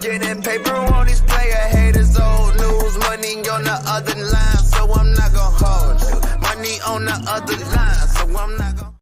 Getting paper on these player haters, old news, money on the other line, so I'm not gonna hold you. Money on the other line, so I'm not gonna.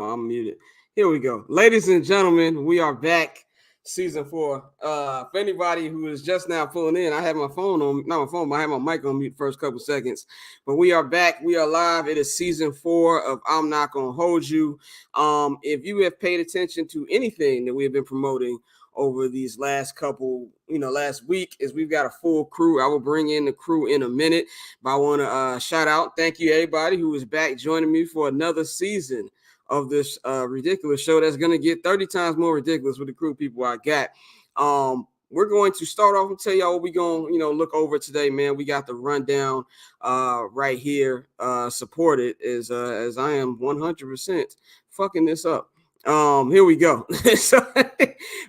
I'm muted. Here we go. Ladies and gentlemen, we are back. Season 4. For anybody who is just now pulling in, I have my phone on, not my phone, but I have my mic on mute first couple seconds. But we are back. We are live. It is season 4 of I'm Not Gonna Hold You. If you have paid attention to anything that we have been promoting over these last couple, last week, is we've got a full crew. I will bring in the crew in a minute, but I want to shout out, thank you everybody who is back joining me for another season of this ridiculous show that's going to get 30 times more ridiculous with the crew people I got. We're going to start off and tell y'all what we're going to, look over today, man. We got the rundown right here, supported as I am 100% fucking this up. Here we go. So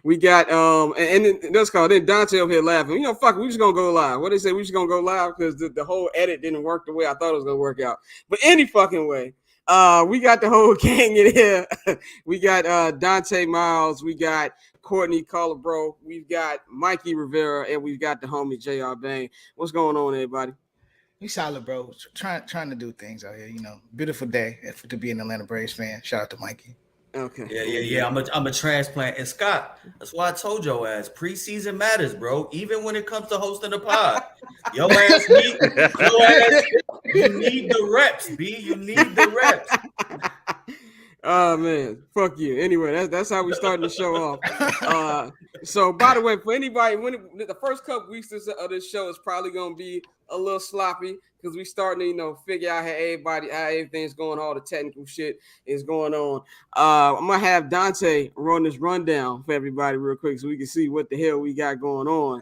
we got and that's called then Dante over here laughing. Fuck it, we just gonna go live. What they say, we just gonna go live because the whole edit didn't work the way I thought it was gonna work out. But any fucking way. We got the whole gang in here. We got Dante Miles, we got Courtney Collabro, we've got Mikey Rivera, and we've got the homie JR Bang. What's going on, everybody? We solid, bro. Trying to do things out here. Beautiful day to be an Atlanta Braves fan. Shout out to Mikey. Okay. Yeah. I'm a transplant. And Scott, that's why I told your ass preseason matters, bro. Even when it comes to hosting a pod, you need the reps, B. You need the reps. Oh man, fuck you. Anyway, that's how we starting the show off. So by the way, for anybody, the first couple weeks of this show is probably gonna be a little sloppy because we starting to figure out how everything's going, all the technical shit is going on. I'm gonna have Dante run this rundown for everybody real quick so we can see what the hell we got going on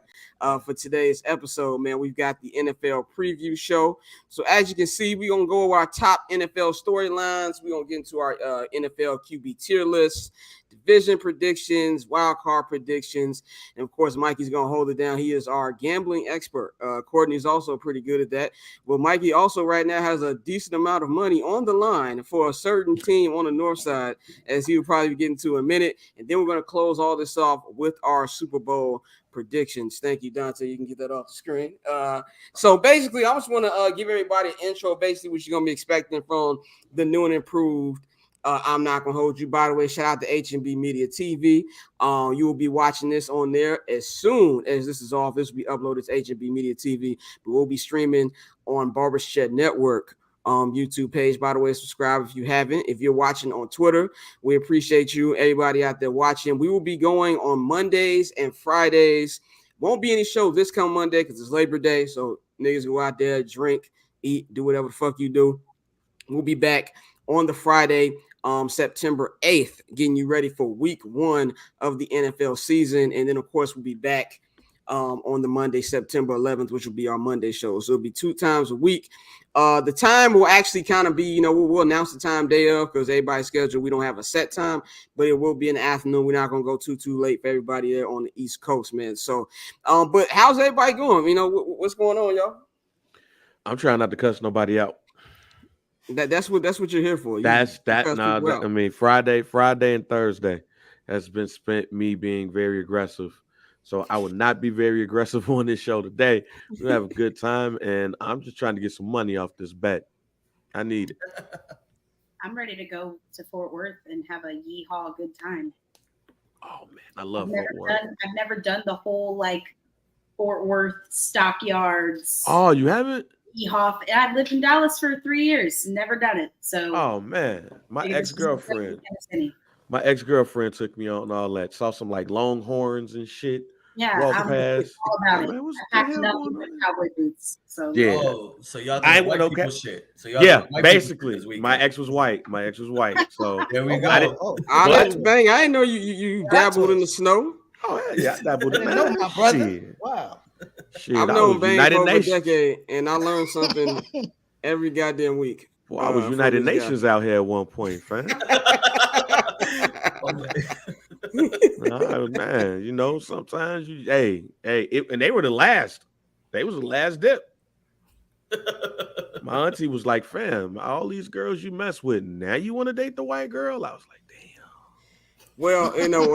for today's episode. Man, we've got the NFL preview show. So as you can see, we're gonna go over our top NFL storylines. We're gonna get into our NFL QB tier lists, division predictions, wild card predictions, and of course Mikey's gonna hold it down. He is our gambling expert. Courtney's also pretty good at that. But Mikey also right now has a decent amount of money on the line for a certain team on the north side, as he will probably be getting to in a minute. And then we're gonna close all this off with our Super Bowl predictions. Thank you, Dante. You can get that off the screen. So basically, I just want to give everybody an intro, basically what you're gonna be expecting from the new and improved I'm Not Gonna Hold You. By the way, shout out to H&B Media TV. You will be watching this on there as soon as this is off. This will be uploaded to H&B Media TV, but we'll be streaming on Barbershop Network YouTube page. By the way, subscribe if you haven't. If you're watching on Twitter, we appreciate you, everybody out there watching. We will be going on Mondays and Fridays. Won't be any show this coming Monday because it's Labor Day, so niggas go out there, drink, eat, do whatever the fuck you do. We'll be back on the Friday, September 8th, getting you ready for week 1 of the NFL season. And then, of course, we'll be back on the Monday, September 11th, which will be our Monday show. So it'll be 2 times a week. The time will actually kind of be, we'll announce the time day of because everybody's schedule. We don't have a set time, but it will be in the afternoon. We're not going to go too late for everybody there on the East Coast, man. So, but how's everybody going? What's going on, y'all? I'm trying not to cuss nobody out. That's what you're here for. Friday and Thursday has been spent me being very aggressive. So I will not be very aggressive on this show today. We'll have a good time, and I'm just trying to get some money off this bet. I need it. I'm ready to go to Fort Worth and have a yeehaw good time. Oh man, I love Fort Worth. I've never done the whole Fort Worth stockyards. Oh, you haven't? Yeehaw. I've lived in Dallas for 3 years, never done it. So oh man, my ex-girlfriend took me on all that. Saw some Longhorns and shit. Yeah, I'm all about it. I packed up with cowboy boots. So yeah. Oh, so y'all think white people shit. So y'all basically. My ex was white. So there we go. I didn't know you dabbled in the snow. Oh yeah, I dabbled in the my brother. Wow. Shit, I've known Bang for over a decade, and I learned something every goddamn week. Well, I was United Nations out here at one point, fam. Man, sometimes and they were the last. They was the last dip. My auntie was like, fam, all these girls you mess with, now you want to date the white girl? I was like, damn. Well, you know,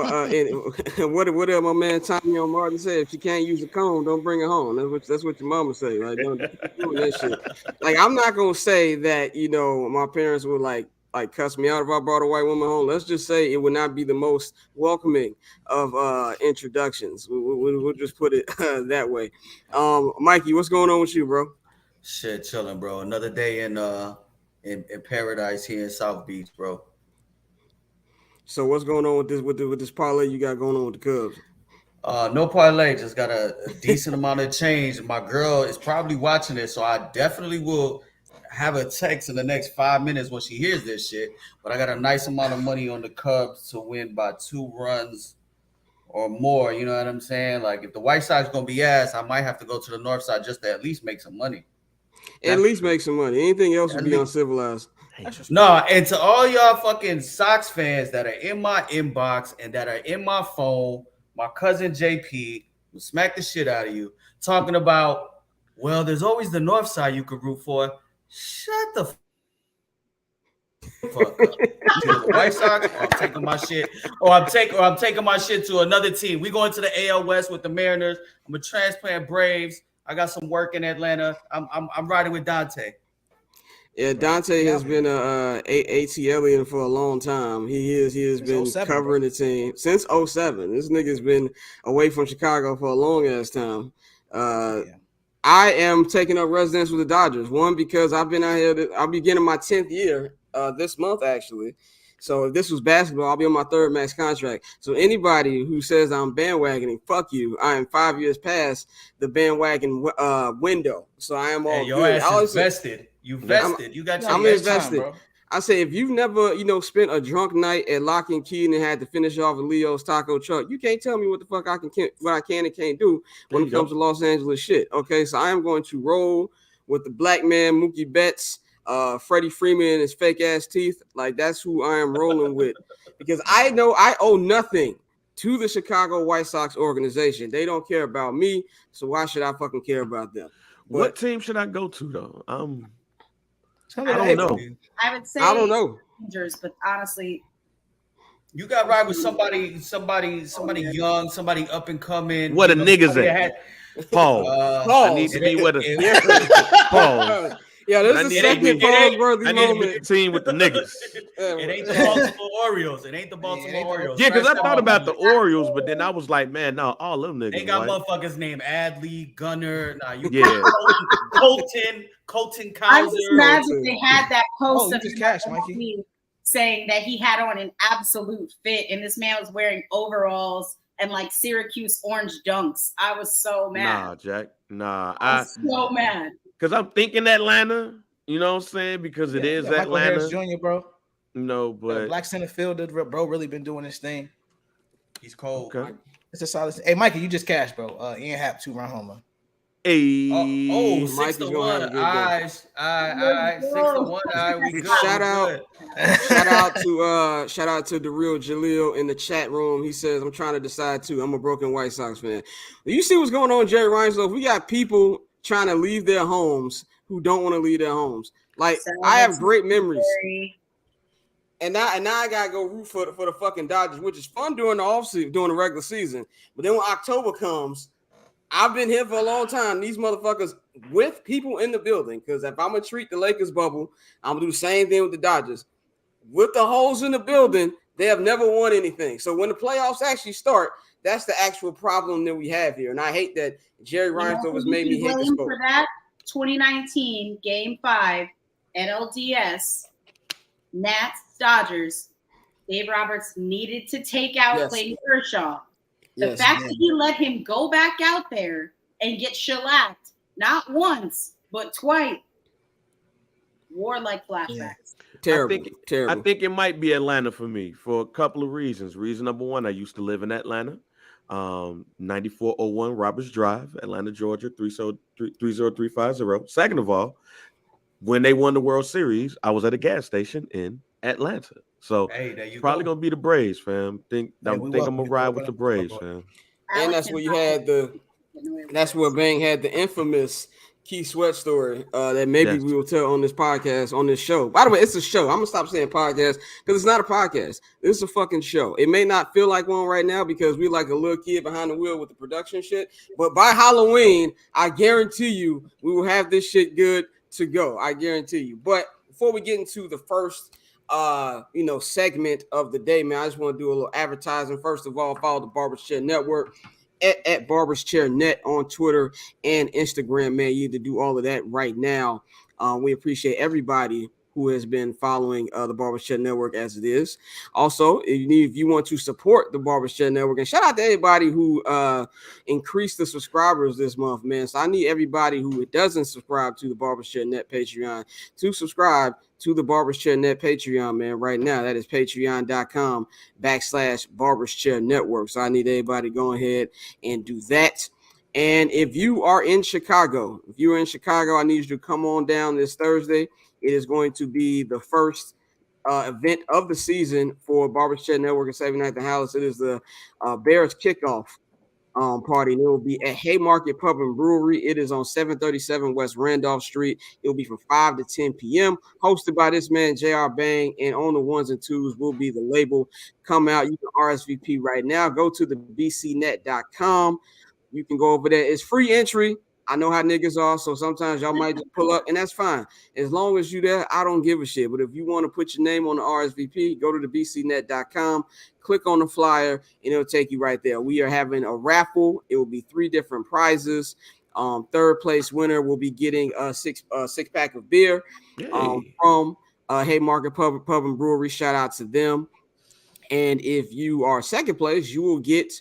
what did my man Tommy on Martin say? If she can't use a comb, don't bring her home. That's what your mama say, right? Don't keep doing that shit. Like, I'm not gonna say that, you know, my parents would like cuss me out if I brought a white woman home. Let's just say it would not be the most welcoming of introductions. We'll just put it that way. Mikey, what's going on with you, bro? Shit, chilling, bro. Another day in paradise here in South Beach, bro. So what's going on with this parlay you got going on with the Cubs? No parlay, just got a decent amount of change. My girl is probably watching it, so I definitely will have a text in the next 5 minutes when she hears this shit. But I got a nice amount of money on the Cubs to win by 2 runs or more. You know what I'm saying? Like, if the White Sox gonna be ass, I might have to go to the North Side just to at least make some money. At least make some money. Anything else would be uncivilized. No, and to all y'all fucking Sox fans that are in my inbox and that are in my phone, my cousin JP will smack the shit out of you talking about, well, there's always the North Side you could root for. Shut the fuck up. Either the White Sox, or I'm taking my shit, or I'm taking my shit to another team. We going to the AL West with the Mariners. I'm a transplant Braves. I got some work in Atlanta. I'm riding with Dante. Yeah, Dante has been a ATLian for a long time. He has been 07, covering the team since 07. This nigga's been away from Chicago for a long ass time. I am taking up residence with the Dodgers. One, because I've been out here. I'll be getting my 10th year this month, actually. So if this was basketball, I'll be on my 3rd max contract. So anybody who says I'm bandwagoning, fuck you. I am 5 years past the bandwagon window. So I am all your good. ass is vested. You vested. You got your I'm invested. Time, I say, if you've never, spent a drunk night at Lock and Key and had to finish off with Leo's taco truck, you can't tell me what the fuck what I can and can't do when it comes to Los Angeles shit. Okay, so I am going to roll with the black man Mookie Betts, Freddie Freeman and his fake ass teeth. Like, that's who I am rolling with, because I know I owe nothing to the Chicago White Sox organization. They don't care about me, so why should I fucking care about them? But what team should I go to though? I don't know. I would say I don't know. Rangers, but honestly, You got to ride with somebody young, somebody up and coming. What the niggas at? Paul. I need to be with a Paul. Yeah, this is the second Paul-worthy moment. I need to be the team with the niggas. It ain't the Baltimore Orioles. It ain't the Baltimore Orioles. Yeah, because I thought about the Orioles, but then I was like, man, no, all them niggas. They got motherfuckers named Adley, Gunner. Nah, you Colton Kaiser. I'm just mad that they had that post of Mikey, saying that he had on an absolute fit, and this man was wearing overalls and like Syracuse orange dunks. I was so mad. Nah, Jack. Nah, I was so mad. Because I'm thinking Atlanta, you know what I'm saying? Because it is Michael Atlanta. Harris Jr., bro. No, but black center fielder, bro, really been doing this thing. He's cold. Okay. It's a solid. Hey, Mikey, you just cashed, bro. Ian Happ 2-run homer. Hey, 6-1. Eyes. 6-1. We good. Shout out to the real Jaleel in the chat room. He says, I'm trying to decide too. I'm a broken White Sox fan. You see what's going on, Jerry Reinsdorf? We got people trying to leave their homes who don't want to leave their homes. Like, I have great memories. And now I gotta go root for the fucking Dodgers, which is fun during the offseason, during the regular season. But then when October comes, I've been here for a long time. These motherfuckers with people in the building, because if I'm gonna treat the Lakers bubble, I'm gonna do the same thing with the Dodgers. With the holes in the building, they have never won anything. So when the playoffs actually start, that's the actual problem that we have here. And I hate that Jerry Reinsdorf has made me hate this sport. For that 2019 Game 5 NLDS Nats Dodgers, Dave Roberts needed to take out Clayton Kershaw. The fact that he let him go back out there and get shellacked, not once, but twice, war-like flashbacks. Yeah. Terrible. I think it might be Atlanta for me for a couple of reasons. Reason number one, I used to live in Atlanta. 9401 Roberts Drive, Atlanta, Georgia, 30350. Second of all, when they won the World Series, I was at a gas station in Atlanta. So probably gonna be the Braves, fam. I'm gonna ride with the Braves, fam. And that's where you had the That's where Bang had the infamous Key Sweat story that maybe we will tell on this podcast, on this show. By the way, it's a show. I'm gonna stop saying podcast because it's not a podcast. This is a fucking show. It may not feel like one right now because we like a little kid behind the wheel with the production shit. But by Halloween, I guarantee you we will have this shit good to go. I guarantee you. But before we get into the first segment of the day, man, I just want to do a little advertising. First of all, follow the Barber's Chair Network at Barber's Chair Net on Twitter and Instagram, man. You need to do all of that right now. We appreciate everybody who has been following the Barber's Chair Network as it is. Also, if you want to support the Barber's Chair Network, and shout out to everybody who increased the subscribers this month, man. So I need everybody who doesn't subscribe to the Barber's Chair Net Patreon to subscribe to the Barber's Chair Net Patreon, man, right now. That is patreon.com/Barber's Chair Network. So I need everybody to go ahead and do that. And if you are in Chicago, I need you to come on down this Thursday. It is going to be the first event of the season for Barber's Chair Network and 79th and Hallis. It is the Bears kickoff party, and it will be at Haymarket Pub and Brewery. It is on 737 West Randolph Street. It will be from 5 to 10 p.m. Hosted by this man, JR Bang, and on the ones and twos will be the label. Come out. You can RSVP right now. Go to the bcnet.com. You can go over there. It's free entry. I know how niggas are, so sometimes y'all might just pull up, and that's fine. As long as you there, I don't give a shit. But if you want to put your name on the RSVP, go to the bcnet.com, click on the flyer, and it'll take you right there. We are having a raffle. It will be 3 different prizes. Third place winner will be getting a six pack of beer from Haymarket Pub and Brewery. Shout out to them. And if you are second place, you will get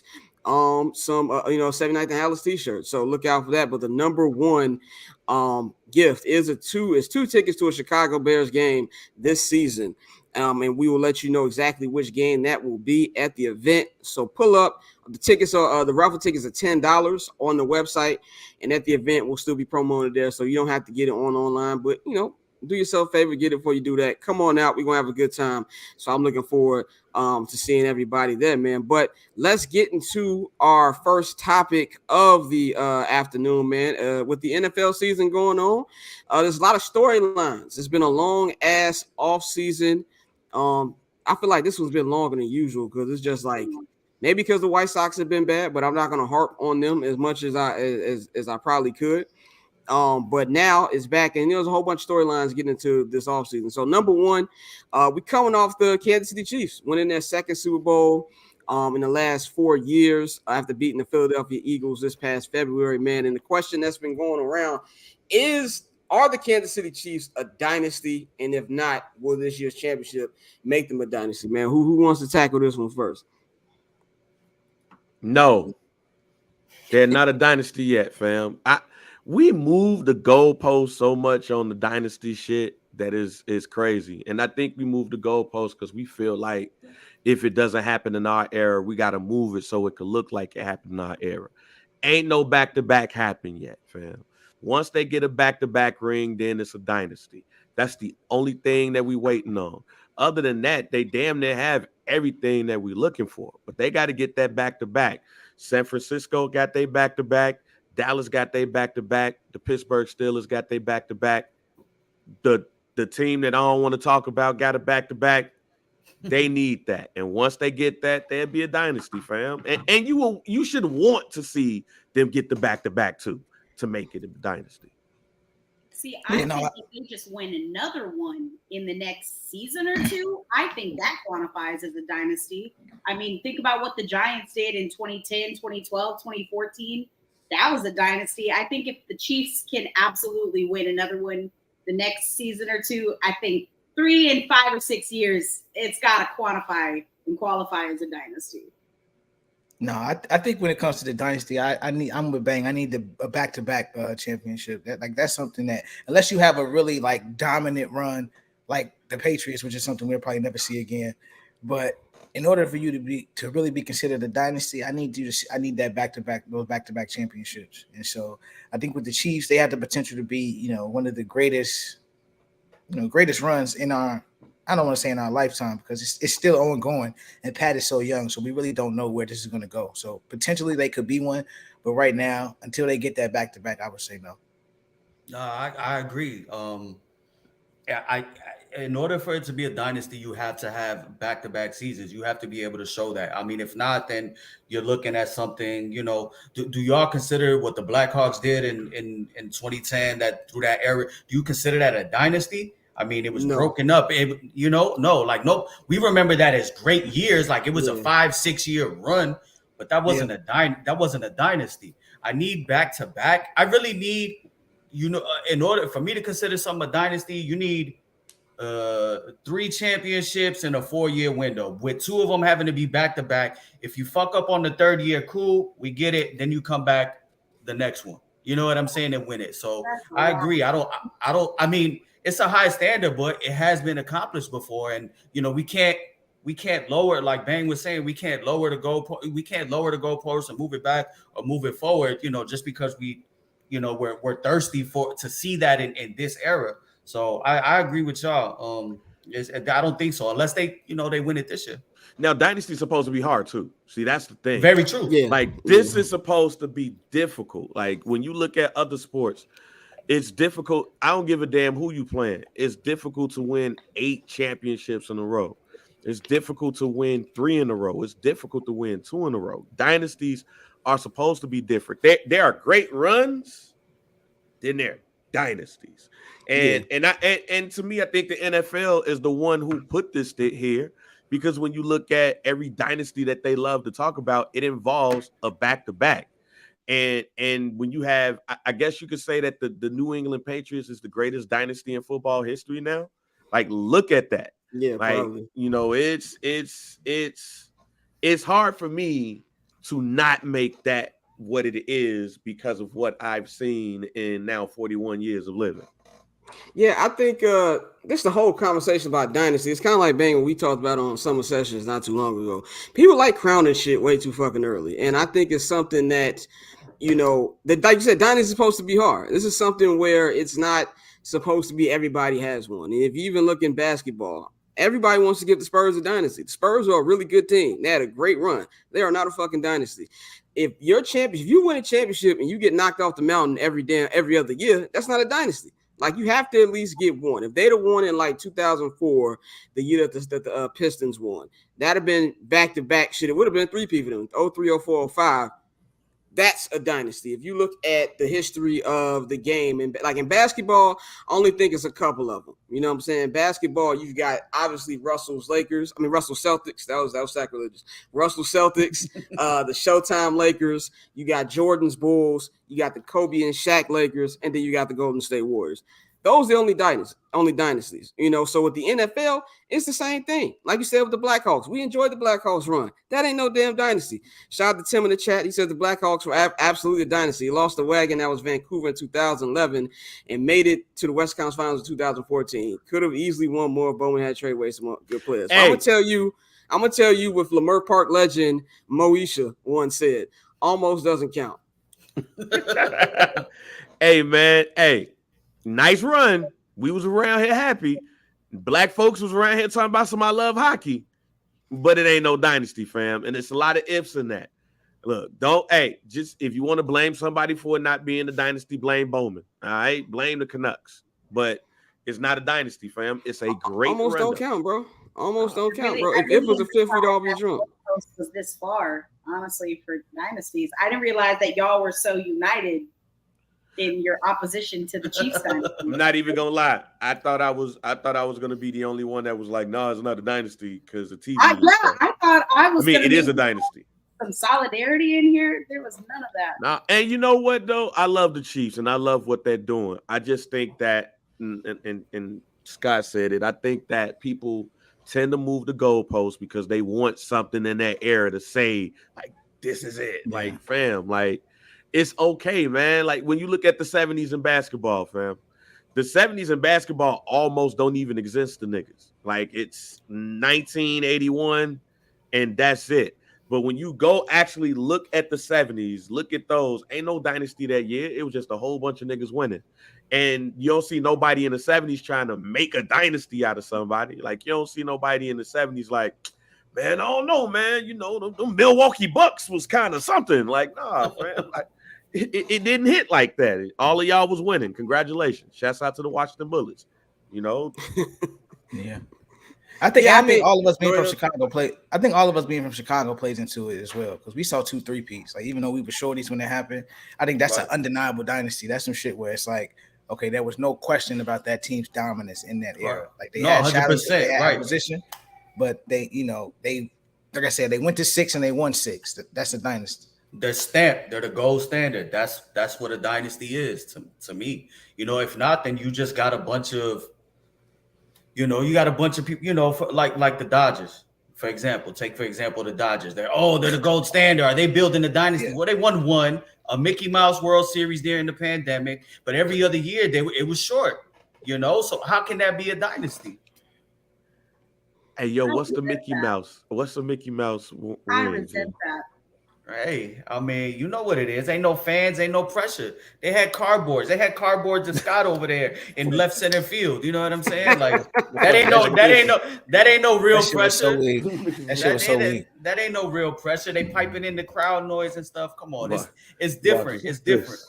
some 79th and Hallis t-shirts. So look out for that. But the number one gift is 2 tickets to a Chicago Bears game this season. And we will let you know exactly which game that will be at the event. So pull up. The tickets are the raffle tickets are $10 on the website, and at the event we'll still be promoted there. So you don't have to get it online, but do yourself a favor, get it before you do that. Come on out. We're going to have a good time. So I'm looking forward to seeing everybody there, man. But let's get into our first topic of the afternoon, man. With the NFL season going on, there's a lot of storylines. It's been a long-ass off-season. I feel like this one's been longer than usual because it's just like maybe because the White Sox have been bad, but I'm not going to harp on them as much as I probably could. But now it's back, and there's a whole bunch of storylines getting into this offseason. So number one, we're coming off the Kansas City Chiefs winning their second Super Bowl in the last 4 years after beating the Philadelphia Eagles this past February, man. And the question that's been going around are the Kansas City Chiefs a dynasty? And if not, will this year's championship make them a dynasty, man? Who wants to tackle this one first? No, they're not a dynasty yet, fam. We moved the goalpost so much on the dynasty shit that is crazy. And I think we moved the goalpost because we feel like if it doesn't happen in our era, we got to move it so it could look like it happened in our era. Ain't no back-to-back happen yet, fam. Once they get a back-to-back ring, then it's a dynasty. That's the only thing that we waiting on. Other than that, they damn near have everything that we're looking for. But they got to get that back-to-back. San Francisco got their back-to-back. Dallas got their back-to-back. The Pittsburgh Steelers got their back-to-back. The team that I don't want to talk about got a back-to-back. They need that. And once they get that, they'll be a dynasty, fam. And you should want to see them get the back-to-back too to make it a dynasty. See, I think if they just win another one in the next season or two, I think that qualifies as a dynasty. I mean, think about what the Giants did in 2010, 2012, 2014. That was a dynasty. I think if the Chiefs can absolutely win another one the next season or two, I think 3 and 5 or 6 years, it's got to quantify and qualify as a dynasty. No, I think when it comes to the dynasty, I'm with Bang. I need a back-to-back championship. That's something that unless you have a really dominant run like the Patriots, which is something we'll probably never see again. But in order for you to really be considered a dynasty, I need those back-to-back championships. And so I think with the Chiefs, they have the potential to be, one of the greatest runs in our, I don't want to say in our lifetime because it's still ongoing and Pat is so young. So we really don't know where this is going to go. So potentially they could be one, But right now, until they get that back to back, I would say no. I agree. I in order for it to be a dynasty, you have to have back-to-back seasons. You have to be able to show that. I mean, if not, then you're looking at something. You know, do y'all consider what the Blackhawks did in 2010? That through that era, do you consider that a dynasty? I mean, it was broken up. No. We remember that as great years. Like it was a 5-6 year run, but that wasn't that wasn't a dynasty. I need back-to-back. I really need. In order for me to consider something a dynasty, you need 3 championships in a 4-year window, with 2 of them having to be back to back. If you fuck up on the 3rd year, cool, we get it. Then you come back the next one. You know what I'm saying, and win it. So I agree. I mean, it's a high standard, but it has been accomplished before, and we can't lower it. Like Bang was saying, we can't lower the goalpost and move it back or move it forward. Just because we're thirsty to see that in this era. So I agree with y'all. I don't think so unless they win it this year. Now, Dynasty's supposed to be hard too. See, that's the thing. Very true. Yeah. Like this is supposed to be difficult. Like when you look at other sports, it's difficult. I don't give a damn who you playing. It's difficult to win 8 championships in a row. It's difficult to win 3 in a row. It's difficult to win 2 in a row. Dynasties are supposed to be different. There are great runs, then there are dynasties. And to me, I think the NFL is the one who put this here, because when you look at every dynasty that they love to talk about, it involves a back-to-back. And when you have, I guess you could say that the New England Patriots is the greatest dynasty in football history now. Like, look at that. Yeah, like, probably. It's hard for me to not make that what it is because of what I've seen in now 41 years of living. Yeah, I think this the whole conversation about dynasty. It's kind of like Bang, we talked about on Summer Sessions not too long ago. People like crowning shit way too fucking early, and I think it's something that that, like you said, dynasty is supposed to be hard. This is something where it's not supposed to be everybody has one. And if you even look in basketball, everybody wants to give the Spurs a dynasty. The Spurs are a really good team. They had a great run. They are not a fucking dynasty. If you're champion, if you win a championship and you get knocked off the mountain every other year, that's not a dynasty. Like, you have to at least get one. If they'd have won in like 2004, the year that the Pistons won, that'd have been back-to-back shit. It would have been 3 people, 03, 04, 05. That's a dynasty. If you look at the history of the game, and like in basketball, I only think it's a couple of them. You know what I'm saying? Basketball, you've got obviously Russell Celtics. That was sacrilegious. Russell Celtics, the Showtime Lakers. You got Jordan's Bulls. You got the Kobe and Shaq Lakers, and then you got the Golden State Warriors. Those are the only dynasties. So with the NFL, it's the same thing. Like you said with the Blackhawks, we enjoyed the Blackhawks run. That ain't no damn dynasty. Shout out to Tim in the chat. He said the Blackhawks were absolutely a dynasty. He lost the wagon. That was Vancouver in 2011 and made it to the West Conference Finals in 2014. Could have easily won more. Bowman had trade away some good players. Hey. I'm gonna tell you what Leimert Park legend Moesha once said: almost doesn't count. Hey, man. Hey. Nice run. We was around here happy. Black folks was around here talking about some I love hockey, but it ain't no dynasty, fam. And it's a lot of ifs in that. Look, just if you want to blame somebody for it not being a dynasty, blame Bowman. All right, blame the Canucks. But it's not a dynasty, fam. It's a great almost run. Don't count, bro. Almost don't count, bro. If it was a fifth, we'd all be drunk. Was this far, honestly, for dynasties? I didn't realize that y'all were so united in your opposition to the Chiefs dynasty. I'm not even gonna lie. I thought I was gonna be the only one that was like, no, it's not a dynasty because the TV. I thought I was. I mean, it is a dynasty. Some solidarity in here. There was none of that. Now, and you know what though? I love the Chiefs and I love what they're doing. I just think that, and Scott said it. I think that people tend to move the goalposts because they want something in that era to say, like, this is it. Yeah. Like, fam, like. It's okay, man. Like when you look at the 70s in basketball, fam, the 70s in basketball almost don't even exist to niggas. Like it's 1981 and that's it. But when you go actually look at the 70s, look at those, ain't no dynasty that year. It was just a whole bunch of niggas winning. And you don't see nobody in the 70s trying to make a dynasty out of somebody. Like you don't see nobody in the 70s like, man, I don't know, man. The Milwaukee Bucks was kind of something. Like, nah, man. Like, it didn't hit like that. All of y'all was winning. Congratulations. Shouts out to the Washington Bullets. You know. Yeah. I think all of us being from Chicago play. I think all of us being from Chicago plays into it as well, because we saw 2 3-peats. Like, even though we were shorties when it happened, I think that's an undeniable dynasty. That's some shit where it's like, okay, there was no question about that team's dominance in that era. Like, they had 100%, they had position, but they, like I said, they went to 6 and they won 6. That's a dynasty. They're stamped. They're the gold standard. That's what a dynasty is to me. If not, then you just got a bunch of. You got a bunch of people, like the Dodgers, for example. Take, for example, the Dodgers. They're the gold standard. Are they building a dynasty? Yeah. Well, they won a Mickey Mouse World Series during the pandemic, but every other year it was short, So how can that be a dynasty? Hey, yo, what's the Mickey Mouse? What's the Mickey Mouse ring? I resent that. Hey, I mean, you know what it is. Ain't no fans, ain't no pressure. They had cardboards. They had cardboards of Scott over there in left center field. You know what I'm saying? Like, that ain't no real pressure. That ain't no real pressure. They piping in the crowd noise and stuff. Come on, it's different. It's different.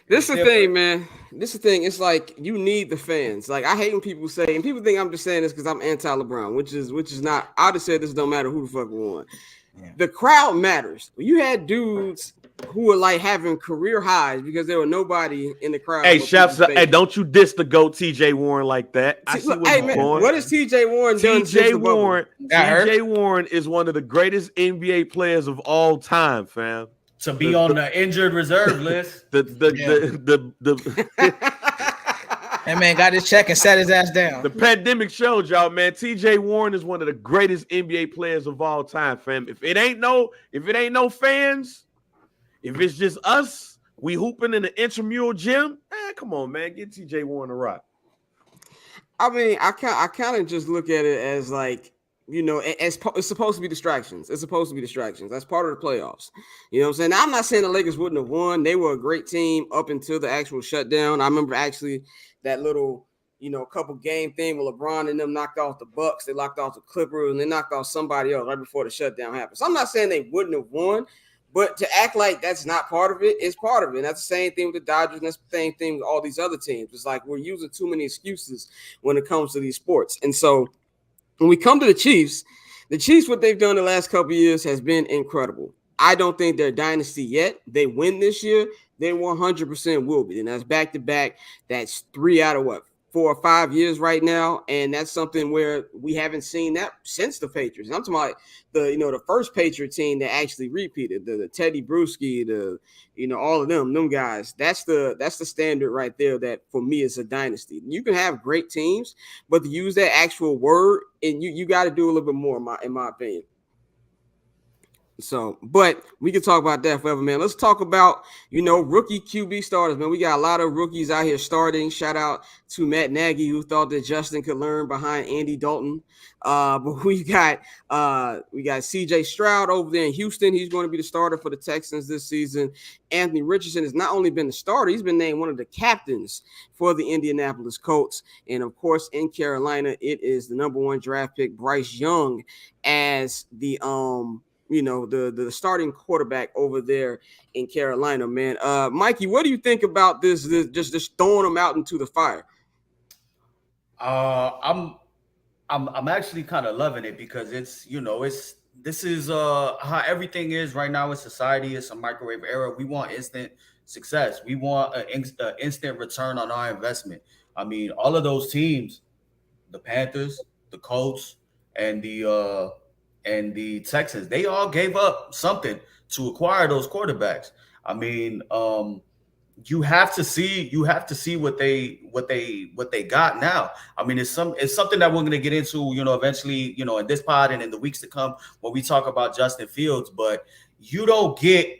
This is the thing, man. This is the thing. It's like, you need the fans. Like, I hate when people say, and people think I'm just saying this because I'm anti-LeBron, which is not. I just said this don't matter who the fuck won. Yeah. The crowd matters. You had dudes who were like having career highs because there were nobody in the crowd. Hey, shouts out! Hey, don't you diss the GOAT TJ Warren like that? I see what's going on. What has TJ Warren done? TJ Warren is one of the greatest NBA players of all time, fam. To be on the injured reserve list. That man got his check and sat his ass down. The pandemic showed y'all, man. TJ Warren is one of the greatest NBA players of all time, fam. If it ain't no fans, if it's just us, we hooping in the intramural gym, come on, man, get TJ Warren a rock. I mean, I kind of just look at it as like, it's supposed to be distractions. It's supposed to be distractions. That's part of the playoffs. You know what I'm saying? Now, I'm not saying the Lakers wouldn't have won. They were a great team up until the actual shutdown. I remember actually that little, couple game thing where LeBron and them knocked off the Bucks. They knocked off the Clippers, and they knocked off somebody else right before the shutdown happened. So I'm not saying they wouldn't have won, but to act like that's not part of it is part of it. And that's the same thing with the Dodgers, and that's the same thing with all these other teams. It's like we're using too many excuses when it comes to these sports. And so when we come to the Chiefs, what they've done the last couple of years has been incredible. I don't think they're a dynasty yet. They win this year, they 100% will be. And that's back-to-back. That's 3 out of 4 or 5 years right now. And that's something where we haven't seen that since the Patriots. And I'm talking about the first Patriot team that actually repeated, the Teddy Bruschi, all of them guys. That's the standard right there that for me is a dynasty. You can have great teams, but to use that actual word, and you got to do a little bit more in my opinion. So, but we can talk about that forever, man. Let's talk about, rookie QB starters, man. We got a lot of rookies out here starting. Shout out to Matt Nagy, who thought that Justin could learn behind Andy Dalton. But we got CJ Stroud over there in Houston. He's going to be the starter for the Texans this season. Anthony Richardson has not only been the starter, he's been named one of the captains for the Indianapolis Colts. And of course, in Carolina, it is the number 1 draft pick, Bryce Young, as the the starting quarterback over there in Carolina, man. Mikey, what do you think about this just throwing them out into the fire? I'm actually kind of loving it because this is how everything is right now in society. It's a microwave era. We want instant success. We want an instant return on our investment. I mean, all of those teams, the Panthers, the Colts, and the Texans, they all gave up something to acquire those quarterbacks. I mean, you have to see what they got now. I mean, it's something that we're going to get into, eventually, in this pod and in the weeks to come when we talk about Justin Fields. But you don't get,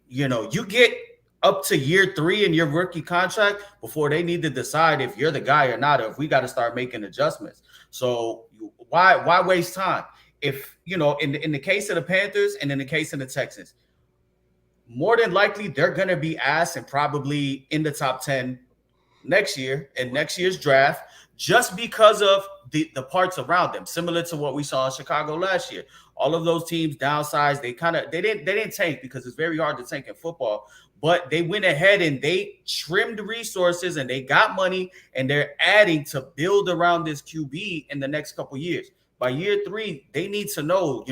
you get up to year 3 in your rookie contract before they need to decide if you're the guy or not, or if we got to start making adjustments. So why waste time? If, in the case of the Panthers and in the case of the Texans, more than likely they're going to be asked and probably in the top 10 next year in next year's draft, just because of the parts around them, similar to what we saw in Chicago last year. All of those teams downsized. They didn't tank because it's very hard to tank in football, but they went ahead and they trimmed resources and they got money and they're adding to build around this QB in the next couple years. By year 3, they need to know,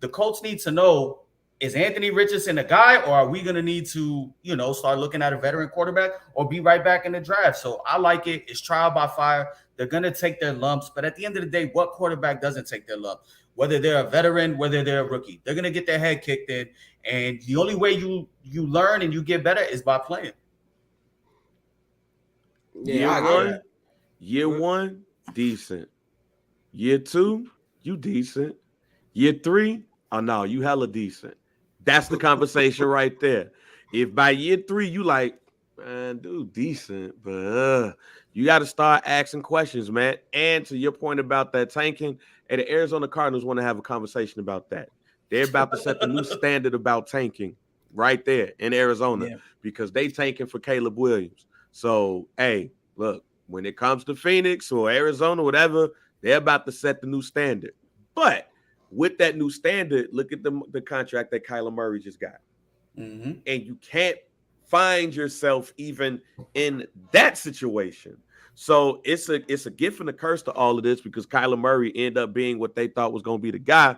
the Colts need to know, is Anthony Richardson a guy, or are we going to need to, start looking at a veteran quarterback or be right back in the draft? So I like it. It's trial by fire. They're going to take their lumps. But at the end of the day, what quarterback doesn't take their lumps? Whether they're a veteran, whether they're a rookie, they're going to get their head kicked in. And the only way you learn and you get better is by playing. Yeah, Year one, decent. Year 2, you decent. Year 3, oh no, you hella decent. That's the conversation right there. If by year 3 you like, man, dude, decent, but you got to start asking questions, man. And to your point about that tanking, and the Arizona Cardinals want to have a conversation about that. They're about to set the new standard about tanking right there in Arizona because they tanking for Caleb Williams. So, hey, look, when it comes to Phoenix or Arizona, whatever, they're about to set the new standard. But with that new standard, look at the contract that Kyler Murray just got. Mm-hmm. And you can't find yourself even in that situation. So it's a gift and a curse to all of this because Kyler Murray ended up being what they thought was going to be the guy.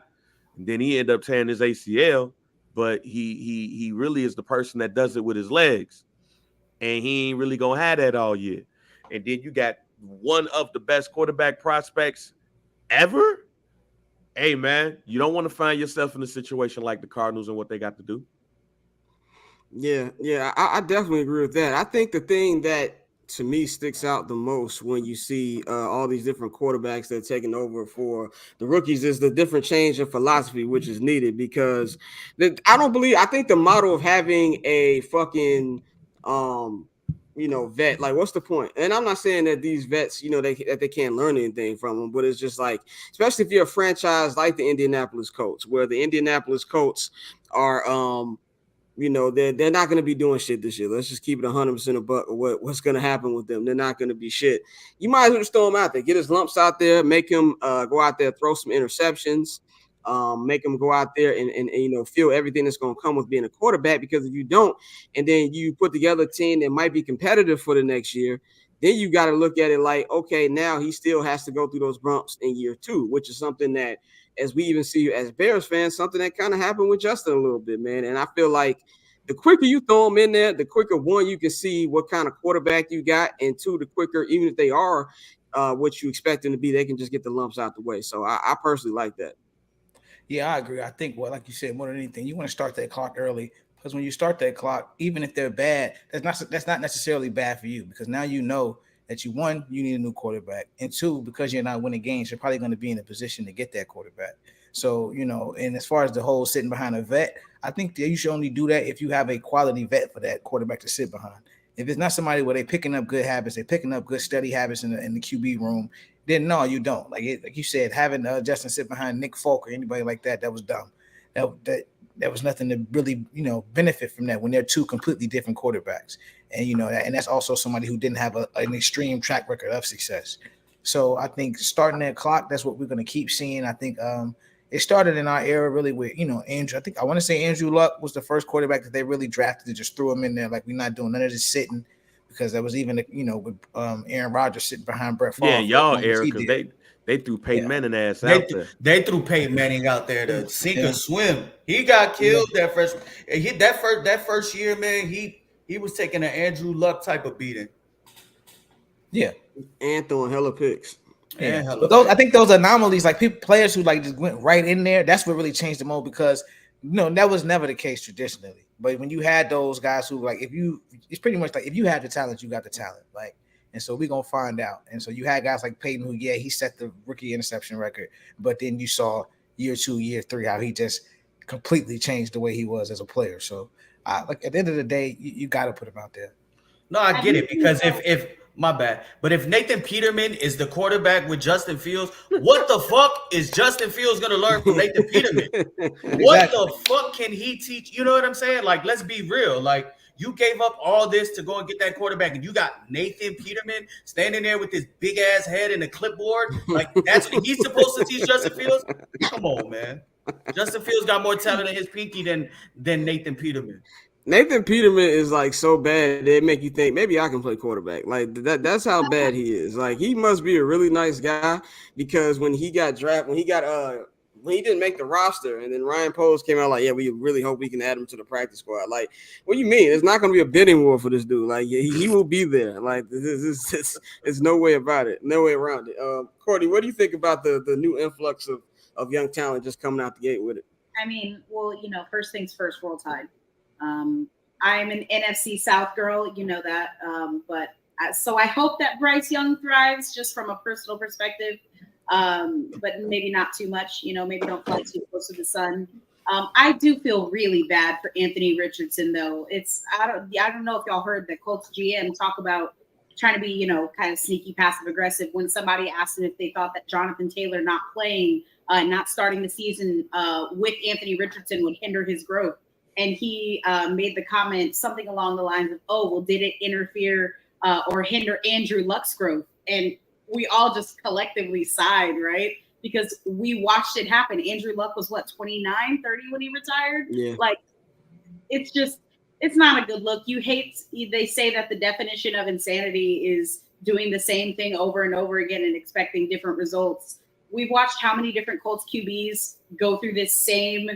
And then he ended up tearing his ACL, but he really is the person that does it with his legs. And he ain't really going to have that all year. And then you got one of the best quarterback prospects ever. Hey, man, you don't want to find yourself in a situation like the Cardinals and what they got to do. Yeah, I definitely agree with that. I think the thing that to me sticks out the most when you see all these different quarterbacks that are taking over for the rookies is the different change in philosophy, which is needed because I think the model of having a fucking vet, like what's the point? And I'm not saying that these vets, they can't learn anything from them, but it's just like, especially if you're a franchise like the Indianapolis Colts, where the Indianapolis Colts are they're not going to be doing shit this year. Let's just keep it 100% a buck of what's going to happen with them. They're not going to be shit. You might as well just throw him out there, get his lumps out there, make him go out there, throw some interceptions, make him go out there and feel everything that's going to come with being a quarterback. Because if you don't, and then you put together a team that might be competitive for the next year, then you got to look at it like, okay, now he still has to go through those bumps in year 2, which is something that, as we even see as Bears fans, something that kind of happened with Justin a little bit, man. And I feel like the quicker you throw them in there, the quicker, one, you can see what kind of quarterback you got, and 2, the quicker, even if they are what you expect them to be, they can just get the lumps out the way. So I personally like that. Yeah, I agree. I think, like you said, more than anything, you want to start that clock early because when you start that clock, even if they're bad, that's not necessarily bad for you because now you know that you need a new quarterback, and 2, because you're not winning games, you're probably going to be in a position to get that quarterback. So, and as far as the whole sitting behind a vet, I think that you should only do that if you have a quality vet for that quarterback to sit behind. If it's not somebody where they're picking up good habits, they're picking up good steady habits in the QB room, then no, you don't. Like you said, having Justin sit behind Nick Folk or anybody like that was dumb. That was nothing to really, benefit from that when they're 2 completely different quarterbacks. And, and that's also somebody who didn't have an extreme track record of success. So I think starting that clock, that's what we're going to keep seeing. I think it started in our era really with, Andrew. I want to say Andrew Luck was the first quarterback that they really drafted to just throw him in there. Like, we're not doing none of this sitting, because that was even, with Aaron Rodgers sitting behind Brett Favre. Yeah, y'all era, because they threw Peyton Manning ass out there. They threw Peyton Manning out there to sink or swim. He got killed that first year, man. He was taking an Andrew Luck type of beating. Yeah, and throwing hella picks. Yeah, but I think those anomalies, like players who like just went right in there, that's what really changed the mode, because that was never the case traditionally. But when you had those guys who it's pretty much like if you had the talent, you got the talent, like. And so we're gonna find out. And so you had guys like Peyton, who he set the rookie interception record, but then you saw year 2, year 3 how he just completely changed the way he was as a player. So like at the end of the day, you got to put him out there. No, I get it, because if my bad, but if Nathan Peterman is the quarterback with Justin Fields, what the fuck is Justin Fields gonna learn from Nathan Peterman? What the fuck can he teach? You know what I'm saying? Like, let's be real. Like, you gave up all this to go and get that quarterback, and you got Nathan Peterman standing there with his big ass head and a clipboard. Like, that's what he's supposed to teach Justin Fields? Come on, man. Justin Fields got more talent in his pinky than Nathan Peterman. Nathan Peterman is like so bad they make you think maybe I can play quarterback. Like that's how bad he is. Like he must be a really nice guy because when he didn't make the roster and then Ryan Poles came out like, yeah, we really hope we can add him to the practice squad. Like, what do you mean? It's not going to be a bidding war for this dude. Like he will be there. Like there's no way about it. No way around it. Courtney, what do you think about the new influx of young talent just coming out the gate with it? I mean, well, first things first, Roll Tide. I'm an NFC South girl, you know that. So I hope that Bryce Young thrives just from a personal perspective, but maybe not too much. Maybe don't fly too close to the sun. I do feel really bad for Anthony Richardson, though. I don't know if y'all heard the Colts GM talk about trying to be, kind of sneaky, passive aggressive when somebody asked him if they thought that Jonathan Taylor not playing, not starting the season with Anthony Richardson would hinder his growth. And he made the comment something along the lines of, oh, well, did it interfere or hinder Andrew Luck's growth? And we all just collectively sighed, right? Because we watched it happen. Andrew Luck was, 29, 30 when he retired? Yeah. Like, it's not a good look. They say that the definition of insanity is doing the same thing over and over again and expecting different results. We've watched how many different Colts QBs go through this same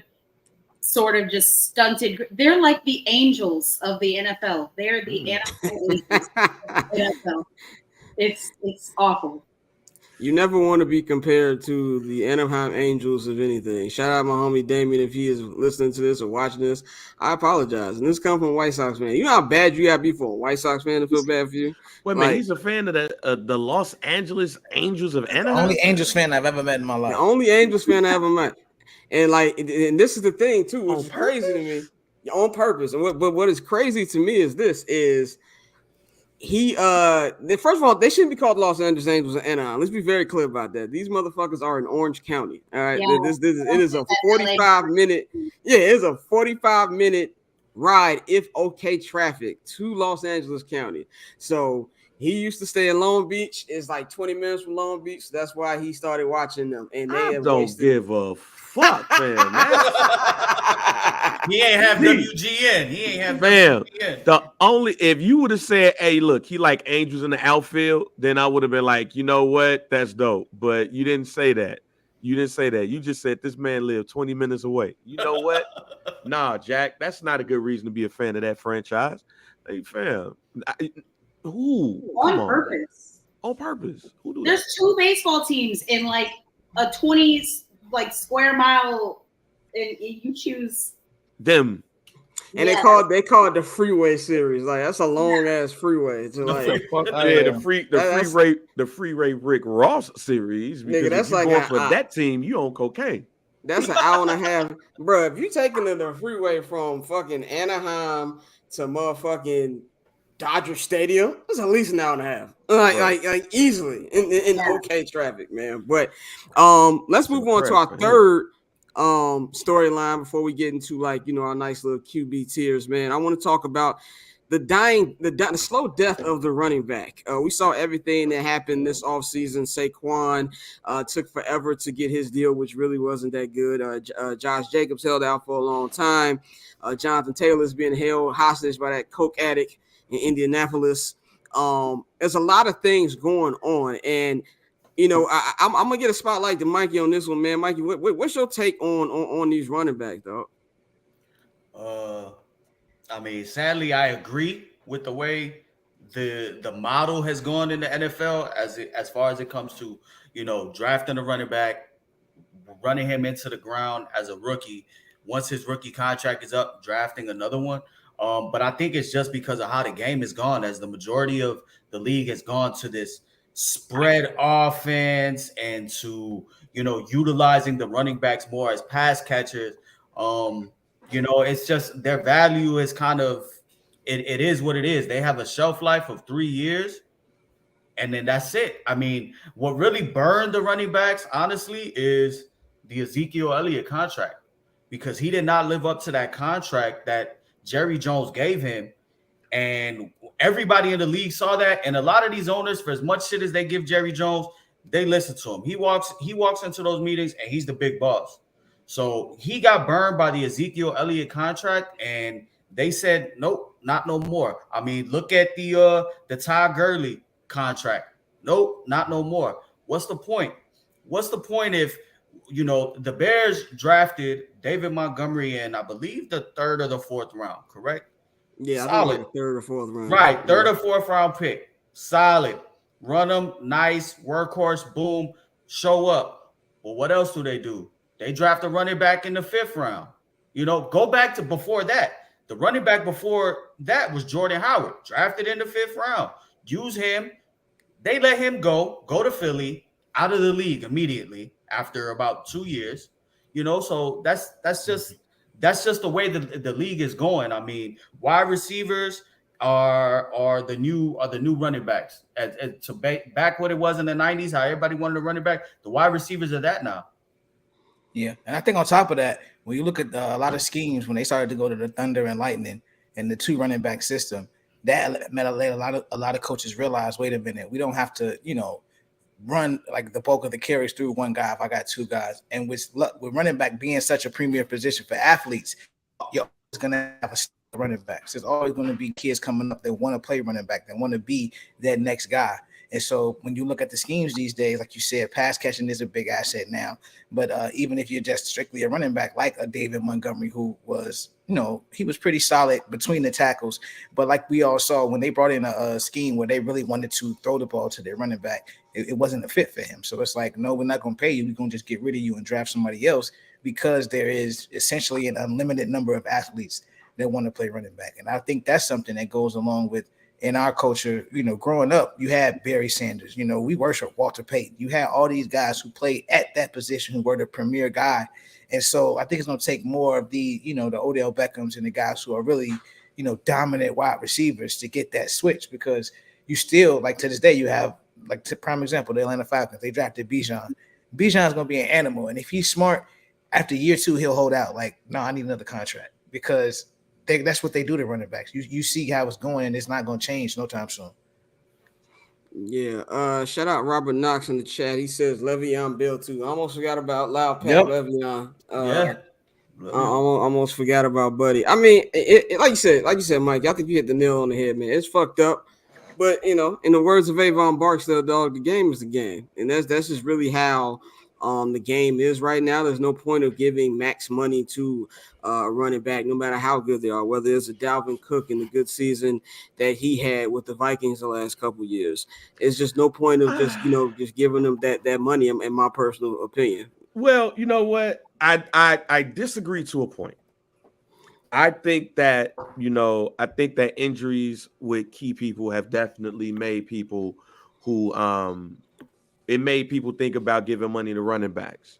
sort of just stunted. They're like the Angels of the NFL. They're the Angels of the NFL. It's awful. You never want to be compared to the Anaheim Angels of anything. Shout out my homie Damien if he is listening to this or watching this. I apologize. And this comes from a White Sox fan. You know how bad you got to be for a White Sox fan to feel bad for you? Wait a minute, he's a fan of the Los Angeles Angels of Anaheim? The only Angels fan I've ever met in my life. The only Angels fan I ever met. And this is the thing too, which is crazy to me, on purpose. And what is crazy to me is he first of all, they shouldn't be called Los Angeles Angels of Anaheim. Let's be very clear about that. These motherfuckers are in Orange County. All right. Yeah. It is a 45-minute. Yeah, it's a 45-minute ride if okay traffic to Los Angeles County. So he used to stay in Long Beach. It's like 20 minutes from Long Beach. So that's why he started watching them. And they don't give a fuck, man. He ain't have WGN. He ain't have WGN. If you would have said, hey, look, he like Angels in the outfield, then I would have been like, you know what? That's dope. But you didn't say that. You just said this man lived 20 minutes away. You know what? Nah, Jack, that's not a good reason to be a fan of that franchise. Hey, fam. On purpose. On purpose. Who do There's that? 2 baseball teams in like a 20 square mile, and you choose them. And they call it the freeway series. Like that's a long ass freeway. To the freeway Rick Ross series. Because nigga, that's if you're going for that team, you on cocaine. That's an hour and a half, bro. If you taking the freeway from fucking Anaheim to motherfucking Dodger Stadium, that's at least an hour and a half. Like easily in okay traffic, man. But let's move on to our third storyline before we get into our nice little QB tiers, man. I want to talk about the slow death of the running back. We saw everything that happened this offseason. Saquon took forever to get his deal, which really wasn't that good. Josh Jacobs held out for a long time. Jonathan Taylor's being held hostage by that coke addict in Indianapolis. There's a lot of things going on, and I'm gonna get a spotlight to Mikey on this one, man. Mikey, what's your take on these running backs, dog? I mean, sadly, I agree with the way the model has gone in the NFL as far as it comes to drafting a running back, running him into the ground as a rookie. Once his rookie contract is up, drafting another one. But I think it's just because of how the game has gone, as the majority of the league has gone to this spread offense and to, utilizing the running backs more as pass catchers. It's just their value is kind of, it is what it is. They have a shelf life of 3 years and then that's it. I mean, what really burned the running backs, honestly, is the Ezekiel Elliott contract, because he did not live up to that contract that Jerry Jones gave him, and everybody in the league saw that. And a lot of these owners, for as much shit as they give Jerry Jones, they listen to him. He walks into those meetings and he's the big boss. So he got burned by the Ezekiel Elliott contract, and They said nope, not no more. I mean, look at the Ty Gurley contract. Nope, not no more. What's the point? What's the point if the Bears drafted David Montgomery in, I believe, the 3rd or the 4th round, correct? Yeah, I think Solid. like a 3rd or 4th round. Right, 3rd or 4th round pick. Solid. Run them, nice, workhorse, boom, show up. Well, what else do? They draft a running back in the 5th round. Go back to before that. The running back before that was Jordan Howard, drafted in the 5th round. Use him. They let him go to Philly, out of the league immediately after about 2 years. So that's just the way the league is going. I mean, wide receivers are the new running backs. To back what it was in the 90s, how everybody wanted a running back, the wide receivers are that now. Yeah, and I think on top of that, when you look at a lot of schemes, when they started to go to the Thunder and Lightning and the 2 running back system, that made a lot of coaches realize, wait a minute, we don't have to, run like the bulk of the carries through one guy if I got 2 guys. And with running back being such a premier position for athletes, you're always going to have a running back. So there's always going to be kids coming up that want to play running back, that want to be that next guy. And so when you look at the schemes these days, like you said, pass catching is a big asset now. But even if you're just strictly a running back, like a David Montgomery, who was, he was pretty solid between the tackles. But like we all saw, when they brought in a scheme where they really wanted to throw the ball to their running back, it wasn't a fit for him. So it's like, no, we're not going to pay you. We're going to just get rid of you and draft somebody else, because there is essentially an unlimited number of athletes that want to play running back. And I think that's something that goes along with, in our culture, growing up, you had Barry Sanders, we worship Walter Payton. You had all these guys who played at that position, who were the premier guy. And so I think it's going to take more of the Odell Beckhams and the guys who are really, dominant wide receivers to get that switch, because you still, like, to this day, you have, like, prime example, the Atlanta Falcons, they drafted Bijan. Bijan's going to be an animal. And if he's smart, after year 2, he'll hold out like, no, I need another contract, because that's what they do to running backs. You see how it's going, and it's not going to change no time soon. Yeah. Shout out Robert Knox in the chat. He says Le'Veon Bell too. I almost forgot about Loud Pat Le'Veon. Yeah. I almost forgot about Buddy. I mean, it, like you said, Mike. I think you hit the nail on the head, man. It's fucked up, but in the words of Avon Barksdale, dog, the game is the game, and that's just really how the game is right now. There's no point of giving max money to running back, no matter how good they are, whether it's a Dalvin Cook in the good season that he had with the Vikings the last couple of years. It's just no point of just giving them that money, in my personal opinion. Well, you know what? I disagree to a point. I think that injuries with key people have definitely made people who it made people think about giving money to running backs.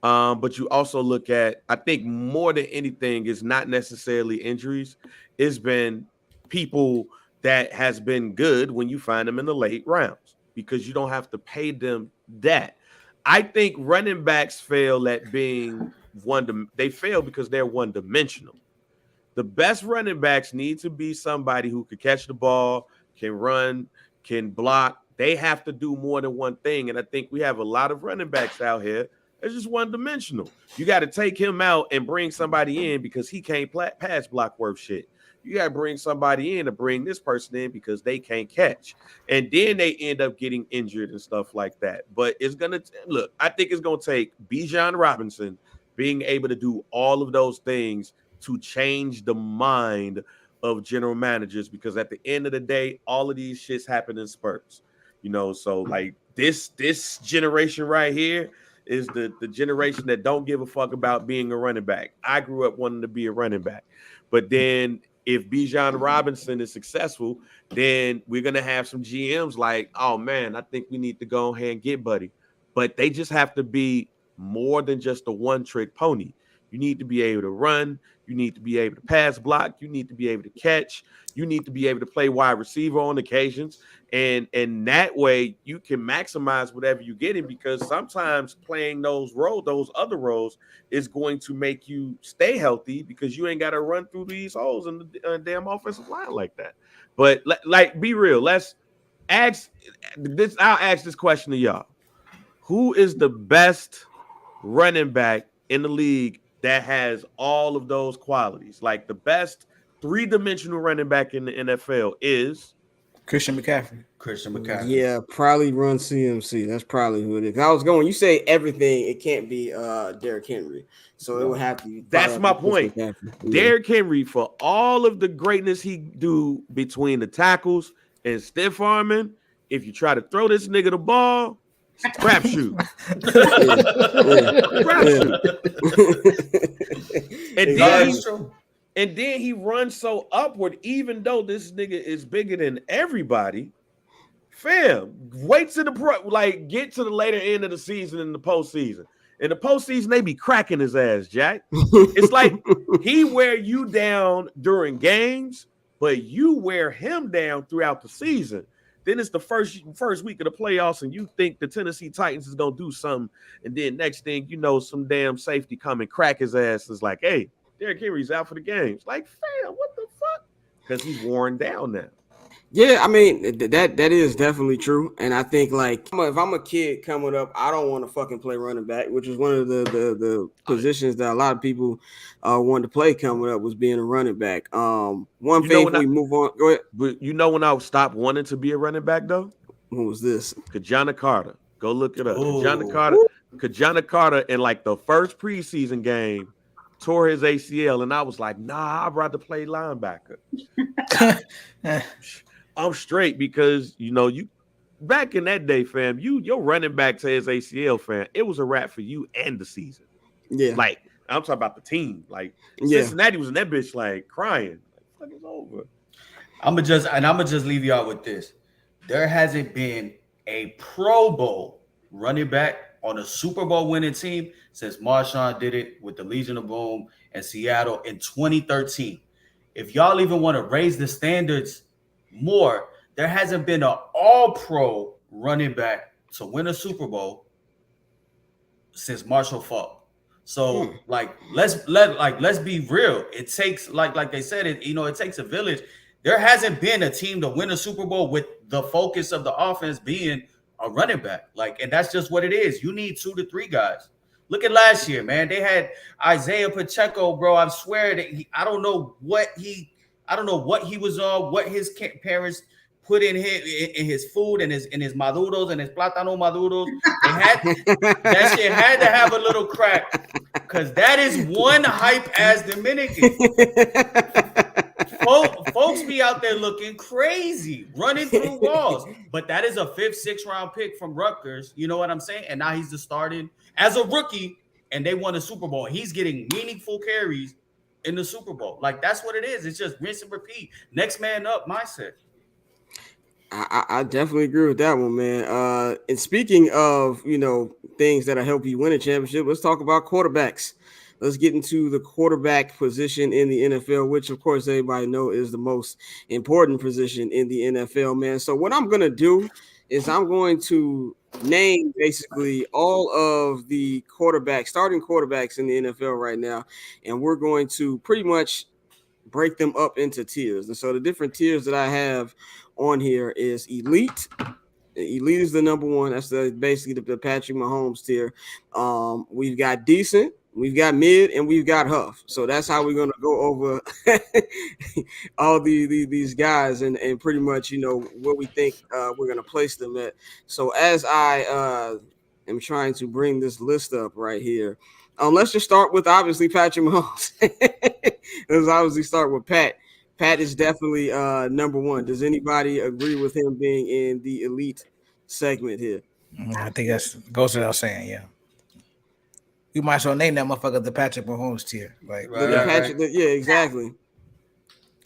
But you also look at, I think more than anything, is not necessarily injuries. It's been people that has been good when you find them in the late rounds, because you don't have to pay them that. I think running backs fail at being they fail because they're one-dimensional. The best running backs need to be somebody who can catch the ball, can run, can block. They have to do more than one thing. And I think we have a lot of running backs out here that's just one-dimensional. You got to take him out and bring somebody in because he can't pass block worth shit. You got to bring somebody in to bring this person in because they can't catch. And then they end up getting injured and stuff like that. But it's going to look, I think it's going to take Bijan Robinson being able to do all of those things to change the mind of general managers, because at the end of the day, all of these shits happen in spurts. So like this generation right here is the generation that don't give a fuck about being a running back. I grew up wanting to be a running back. But then if Bijan Robinson is successful, then we're going to have some GMs like, oh, man, I think we need to go ahead and get Buddy. But they just have to be more than just a one-trick pony. You need to be able to run. You need to be able to pass block. You need to be able to catch. You need to be able to play wide receiver on occasions. And that way you can maximize whatever you're getting, because sometimes playing those other roles is going to make you stay healthy, because you ain't got to run through these holes in the damn offensive line like that. But like, be real. Let's ask this. I'll ask this question to y'all. Who is the best running back in the league that has all of those qualities? Like the best three-dimensional running back in the NFL is Christian McCaffrey. Yeah, probably run CMC. That's probably who it is. I was going. You say everything. It can't be Derrick Henry. So it would have to be. That's my point. Yeah. Derrick Henry, for all of the greatness he do between the tackles and stiff arming, if you try to throw this nigga the ball, it's a crapshoot. Crapshoot. And then he runs so upward, even though this nigga is bigger than everybody. Fam, wait to get to the later end of the season in the postseason. In the postseason, they be cracking his ass, Jack. It's like he wear you down during games, but you wear him down throughout the season. Then it's the first week of the playoffs, and you think the Tennessee Titans is gonna do something, and then next thing you know, some damn safety come and crack his ass. Is like, hey, Derrick Henry's out for the games. Like, fam, what the fuck? Because he's worn down now. Yeah, I mean that is definitely true, and I think like if I'm a kid coming up, I don't want to fucking play running back, which is one of the positions that a lot of people wanted to play coming up, was being a running back. One thing before we move on, go ahead. But you know when I stopped wanting to be a running back though? What was this? Kajana Carter. Go look it up. Kajana Carter in like the first preseason game tore his ACL, and I was like, nah, I'd rather play linebacker. I'm straight because you back in that day, fam, your running back to his ACL, fam, it was a wrap for you and the season. Yeah. Like, I'm talking about the team. Like, Cincinnati was in that bitch like crying. Like, fuck, it's over. I'ma just leave y'all with this. There hasn't been a Pro Bowl running back on a Super Bowl winning team since Marshawn did it with the Legion of Boom and Seattle in 2013. If y'all even want to raise the standards more, there hasn't been an all-pro running back to win a Super Bowl since Marshall Faulk. So let's be real. It takes like they said it takes a village. There hasn't been a team to win a Super Bowl with the focus of the offense being a running back. And that's just what it is. You need 2 to 3 guys. Look at last year, man. They had Isaiah Pacheco, bro. I swear that I don't know what he was on, what his parents put in his food and his maduros and his plátano maduros. That shit had to have a little crack, because that is one hype ass Dominican. Folks be out there looking crazy, running through walls. But that is a 5th, 6th round pick from Rutgers. You know what I'm saying? And now he's the starting as a rookie, and they won a Super Bowl. He's getting meaningful carries in the Super Bowl. Like, that's what it is. It's just rinse and repeat. Next man up mindset. I definitely agree with that one, man. And speaking of, things that'll help you win a championship, let's talk about quarterbacks. Let's get into the quarterback position in the NFL, which, of course, everybody know is the most important position in the NFL, man. So what I'm going to do is I'm going to name basically all of the starting quarterbacks in the NFL right now, and we're going to pretty much break them up into tiers. And so the different tiers that I have on here is elite. Elite is the number one. That's basically the Patrick Mahomes tier. We've got decent, we've got mid, and we've got Huff. So that's how we're going to go over all these guys and pretty much, what we think we're going to place them at. So as I am trying to bring this list up right here, let's just start with obviously Patrick Mahomes. Let's obviously start with Pat. Pat is definitely number one. Does anybody agree with him being in the elite segment here? I think that goes without saying, yeah. You might as well name that motherfucker the Patrick Mahomes tier. Like, yeah, exactly.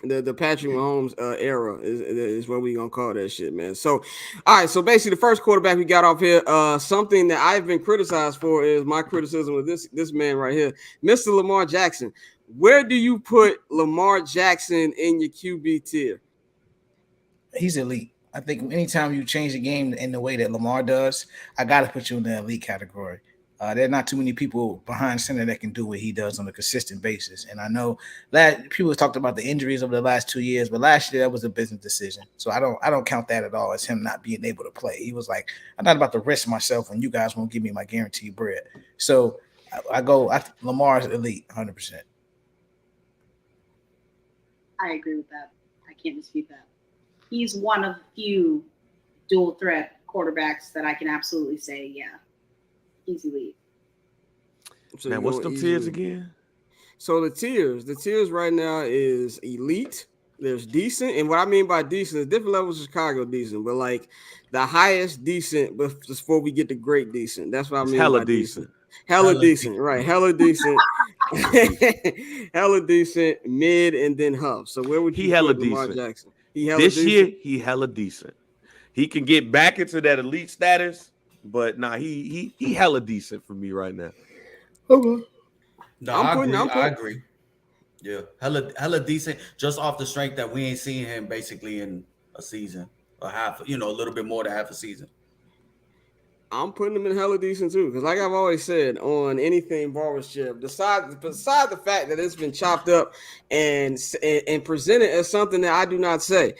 The Patrick Mahomes era is what we gonna call that shit, man. So, all right. So basically, the first quarterback we got off here, something that I've been criticized for is my criticism of this man right here, Mr. Lamar Jackson. Where do you put Lamar Jackson in your QB tier? He's elite. I think anytime you change the game in the way that Lamar does, I got to put you in the elite category. There are not too many people behind center that can do what he does on a consistent basis. And I know that people talked about the injuries over the last 2 years, but last year that was a business decision. So I don't count that at all as him not being able to play. He was like, I'm not about to risk myself when you guys won't give me my guaranteed bread. So Lamar's elite, 100%. I agree with that. I can't dispute that. He's one of the few dual threat quarterbacks that I can absolutely say, yeah, he's elite. So now, what's the tiers again? So the tiers right now is elite. There's decent, and what I mean by decent is different levels of Chicago decent, but like the highest decent, but before we get to great decent. That's what I mean hella by decent. Hella decent, right? Hella decent, hella decent, mid, and then Huff. So where would you put Lamar Jackson? This year, he hella decent. He can get back into that elite status, but nah, he hella decent for me right now. Okay. No, I agree. Yeah, hella decent. Just off the strength that we ain't seen him basically in a season, a half, a little bit more than half a season. I'm putting him in hella decent too, because like I've always said on anything barbershop, besides the fact that it's been chopped up and presented as something that I do not say,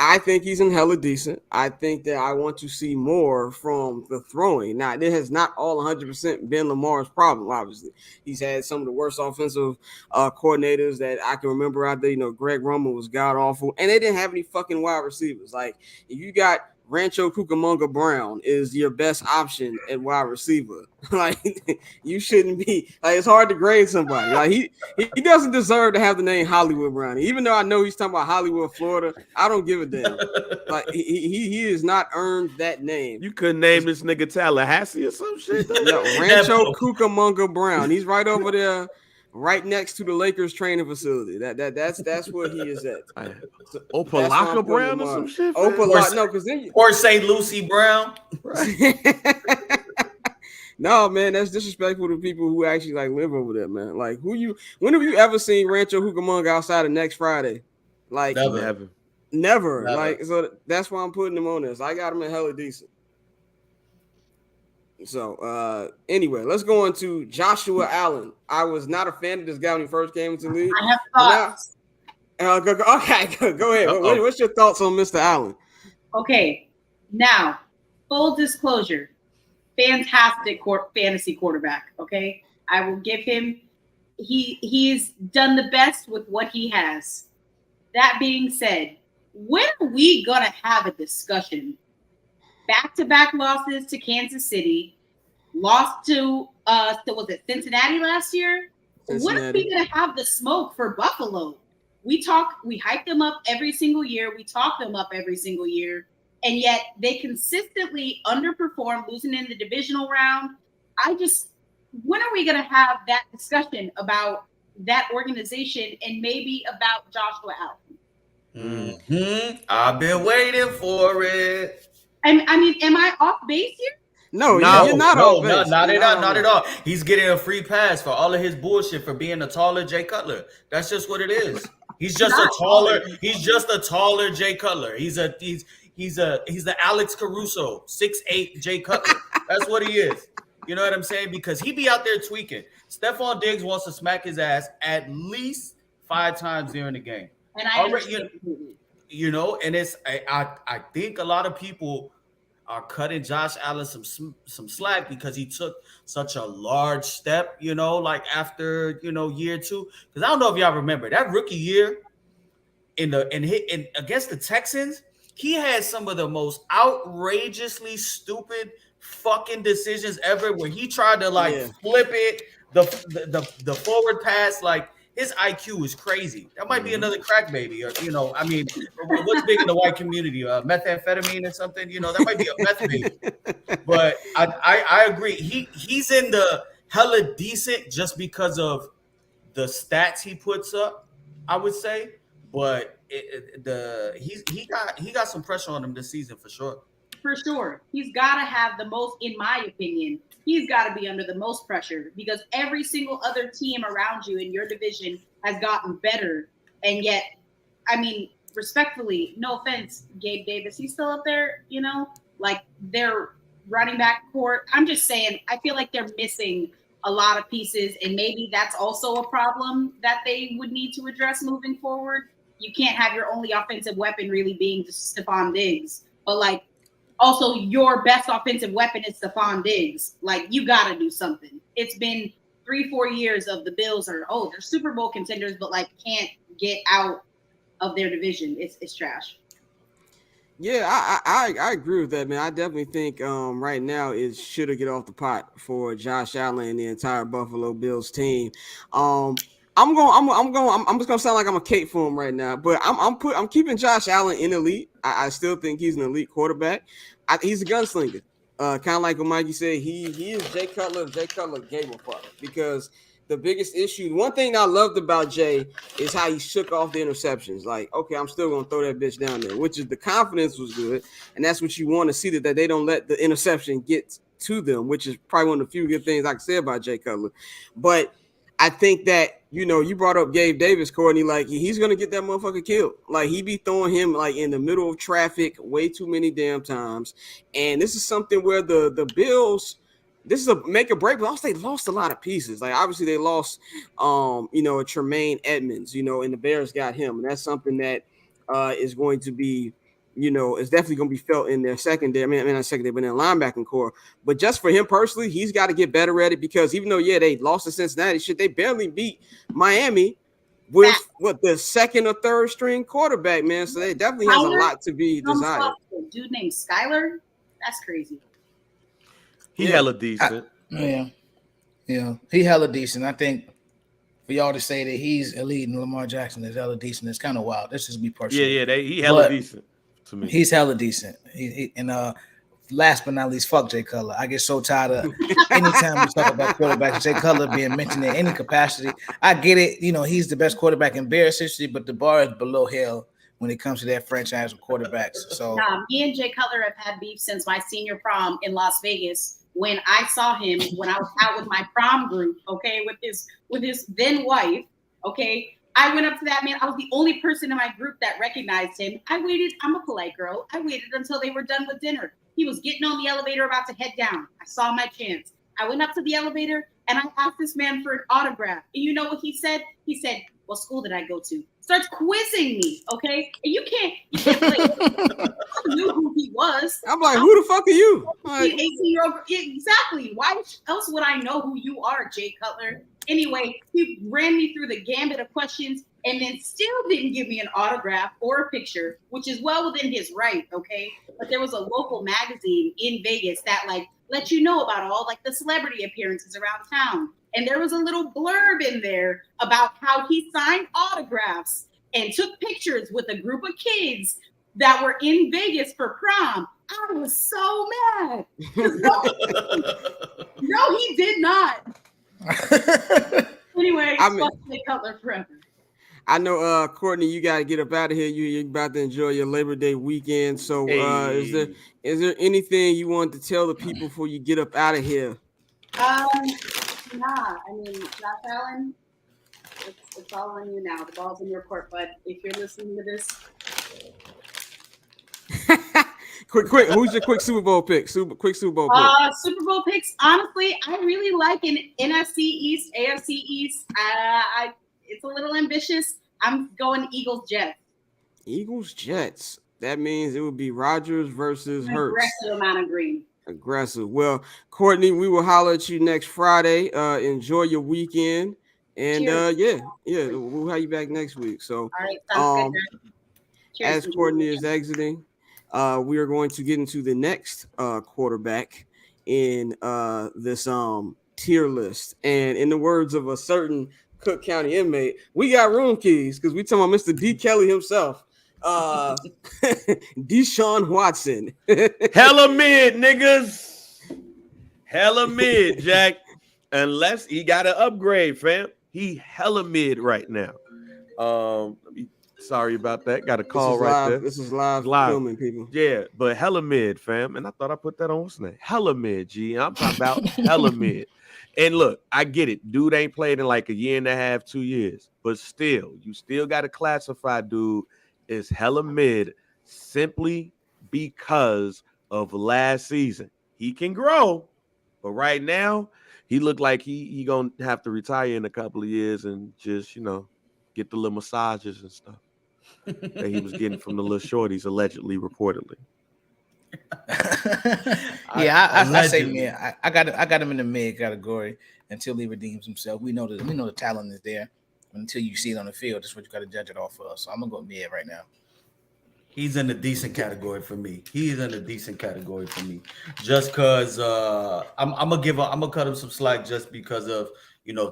I think he's in hella decent. I think that I want to see more from the throwing. Now, it has not all 100% been Lamar's problem, obviously. He's had some of the worst offensive coordinators that I can remember out there. Greg Roman was god-awful, and they didn't have any fucking wide receivers. Like, if you got Rancho Cucamonga Brown is your best option at wide receiver. Like, you shouldn't be like, it's hard to grade somebody. Like, he doesn't deserve to have the name Hollywood Brown. Even though I know he's talking about Hollywood, Florida, I don't give a damn. Like, he has not earned that name. You couldn't name this nigga Tallahassee or some shit. No, Rancho Cucamonga Brown. He's right over there, right next to the Lakers training facility. That's where he is at. Opalaka Brown or some shit. Or St. Lucie Brown. Right. No, man, that's disrespectful to people who actually like live over there, man. Like, when have you ever seen Rancho Cucamonga outside of next Friday? Like, never. Like, so that's why I'm putting him on this. I got him in hella decent. So, anyway, let's go on to Joshua Allen. I was not a fan of this guy when he first came into the league. I have thoughts. Go ahead. What's your thoughts on Mr. Allen? Okay, now, full disclosure, fantastic fantasy quarterback, okay? I will give him, he's done the best with what he has. That being said, when are we going to have a discussion? Back-to-back losses to Kansas City, lost to was it Cincinnati last year? When are we gonna have the smoke for Buffalo? We hype them up every single year, we talk them up every single year, and yet they consistently underperform, losing in the divisional round. When are we gonna have that discussion about that organization and maybe about Joshua Allen? I've been waiting for it. I mean, am I off base here? No, you're not off base. Not at all. He's getting a free pass for all of his bullshit for being a taller Jay Cutler. That's just what it is. He's just a taller Jay Cutler. He's the Alex Caruso, 6'8" Jay Cutler. That's what he is. You know what I'm saying? Because he be out there tweaking. Stephon Diggs wants to smack his ass at least 5 times during the game. And I understand. And it's I think a lot of people are cutting Josh Allen some slack because he took such a large step, like after year 2. Because I don't know if y'all remember that rookie year in against the Texans, he had some of the most outrageously stupid fucking decisions ever where he tried to flip it, the forward pass, like. His IQ is crazy. That might be another crack baby, or what's big in the white community? Methamphetamine or something. That might be a meth baby. But I agree. He's in the hella decent just because of the stats he puts up. I would say, but he got some pressure on him this season for sure. For sure, he's got to have the most, in my opinion. He's got to be under the most pressure because every single other team around you in your division has gotten better. And yet, I mean, respectfully, no offense, Gabe Davis, he's still up there, like their running back court. I'm just saying, I feel like they're missing a lot of pieces. And maybe that's also a problem that they would need to address moving forward. You can't have your only offensive weapon really being just Stephon Diggs. But also, your best offensive weapon is Stephon Diggs. Like, you got to do something. It's been 3-4 years of the Bills they're Super Bowl contenders, but can't get out of their division. It's trash. Yeah, I agree with that, man. I definitely think right now it should have get off the pot for Josh Allen and the entire Buffalo Bills team. I'm just gonna sound like I'm a cape for him right now, but I'm keeping Josh Allen in elite. I still think he's an elite quarterback. He's a gunslinger. Kind of like what Mikey said, he is Jay Cutler. Jay Cutler gave a fuck because the biggest issue, one thing I loved about Jay is how he shook off the interceptions. Like, okay, I'm still gonna throw that bitch down there, which is the confidence was good, and that's what you want to see that they don't let the interception get to them, which is probably one of the few good things I can say about Jay Cutler. But I think that, you brought up Gabe Davis, Courtney, like he's going to get that motherfucker killed. Like he be throwing him like in the middle of traffic way too many damn times. And this is something where the Bills, this is a make or break, but also they lost a lot of pieces. Like obviously they lost, a Tremaine Edmonds, and the Bears got him. And that's something that is going to be, it's definitely going to be felt in their secondary. I mean, not secondary, but in their linebacking core. But just for him personally, he's got to get better at it because even though, they lost to Cincinnati, they barely beat Miami with the second or third string quarterback, man. So they definitely has a lot to be desired. Dude named Skyler, that's crazy. He hella decent. Yeah, he hella decent. I think for y'all to say that he's elite and Lamar Jackson is hella decent, it's kind of wild. This is me personally. Yeah, he hella decent to me. He's hella decent. And last but not least, fuck Jay Cutler. I get so tired of anytime we talk about quarterbacks, Jay Cutler being mentioned in any capacity. I get it. He's the best quarterback in Bears history, but the bar is below hell when it comes to that franchise of quarterbacks. So me and Jay Cutler have had beef since my senior prom in Las Vegas when I saw him when I was out with my prom group, okay, with his then wife, okay. I went up to that man. I was the only person in my group that recognized him. I waited. I'm a polite girl. I waited until they were done with dinner. He was getting on the elevator about to head down. I saw my chance. I went up to the elevator and I asked this man for an autograph. And you know what he said? He said, "What school did I go to?" Starts quizzing me, okay? And you can't play. I knew who he was. I'm like, who the fuck are you? Like, 18-year-old. Exactly. Why else would I know who you are, Jay Cutler? Anyway, he ran me through the gambit of questions and then still didn't give me an autograph or a picture, which is well within his right, okay? But there was a local magazine in Vegas that let you know about all the celebrity appearances around town. And there was a little blurb in there about how he signed autographs and took pictures with a group of kids that were in Vegas for prom. I was so mad. No, he did not. Anyway, Jay Cutler forever. I know, Courtney, you got to get up out of here. You're about to enjoy your Labor Day weekend. So is there anything you want to tell the people before you get up out of here? Nah, I mean, Josh Allen, it's all on you now. The ball's in your court, bud. If you're listening to this. quick. Who's your quick Super Bowl pick? Quick Super Bowl pick. Super Bowl picks. Honestly, I really like an NFC East, AFC East. It's a little ambitious. I'm going Eagles Jets. Eagles Jets. That means it would be Rodgers versus Hurts. Aggressive amount of green. Aggressive. Well, Courtney, we will holler at you next Friday. Enjoy your weekend. And we'll have you back next week. So all right, sounds good. As Courtney is exiting, we are going to get into the next quarterback in this tier list. And in the words of a certain Cook County inmate, we got room keys because we talking about Mr. D. Kelly himself. Deshaun Watson. Hella mid, niggas. Hella mid, Jack. Unless he got an upgrade, fam. He hella mid right now. Sorry about that. Got a call right there. This is live filming, people. Yeah, but hella mid, fam. And I thought I put that on what's name. Hella mid, G. I'm talking about hella mid. And look, I get it. Dude ain't played in like a year and a half, 2 years. But still, you still got to classify dude as hella mid simply because of last season. He can grow, but right now, he looked like he gonna have to retire in a couple of years and just, get the little massages and stuff that he was getting from the little shorties, allegedly, reportedly. I say mid. I got him in the mid category until he redeems himself. We know the talent is there. until you see it on the field. That's what you got to judge it off of. So I'm gonna go mid right now. He's in the decent category for me. Just because I'm gonna cut him some slack just because of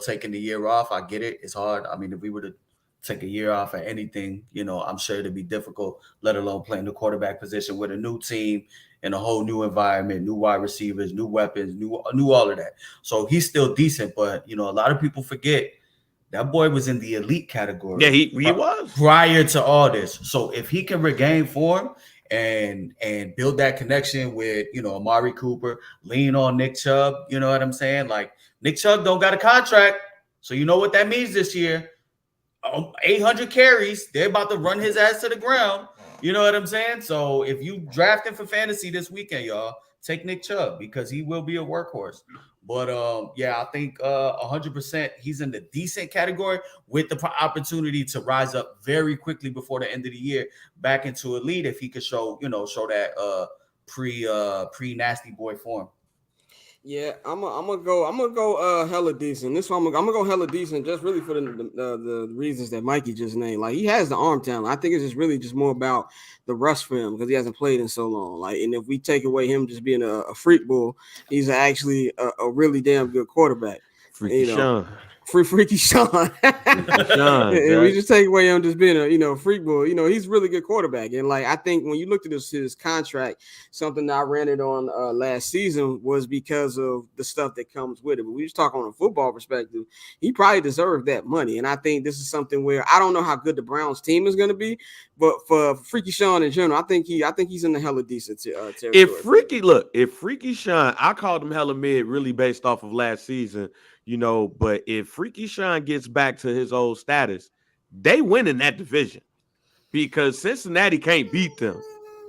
taking the year off. I get it. It's hard. I mean, if we were to take a year off at anything, I'm sure it'd be difficult, let alone playing the quarterback position with a new team and a whole new environment, new wide receivers, new weapons, new all of that. So he's still decent, but a lot of people forget that boy was in the elite category. Yeah, he was prior to all this. So if he can regain form and build that connection with Amari Cooper, lean on Nick Chubb, you know what I'm saying? Like Nick Chubb don't got a contract, so you know what that means this year. 800 carries, they're about to run his ass to the ground. You know what I'm saying? So if you draft him for fantasy this weekend, y'all, take Nick Chubb because he will be a workhorse. But I think 100% he's in the decent category with the opportunity to rise up very quickly before the end of the year back into elite if he could show that pre nasty boy form. Yeah, I'm gonna go hella decent. This one I'm gonna go hella decent just really for the reasons that Mikey just named. Like he has the arm talent. I think it's just really just more about the rust for him because he hasn't played in so long. Like, and if we take away him just being a freak bull, he's actually a really damn good quarterback. Freaky Sean. Freaky Sean. And we just take away him just being a freak bull. He's a really good quarterback. And like I think when you looked at his contract, something that I ran it on last season was because of the stuff that comes with it. But we just talk on a football perspective, he probably deserved that money. And I think this is something where I don't know how good the Browns team is going to be, but for Freaky Sean in general, I think he's in the hella decent territory. If Freaky Sean, I called him hella mid really based off of last season. But if Freaky Sean gets back to his old status, they win in that division because Cincinnati can't beat them.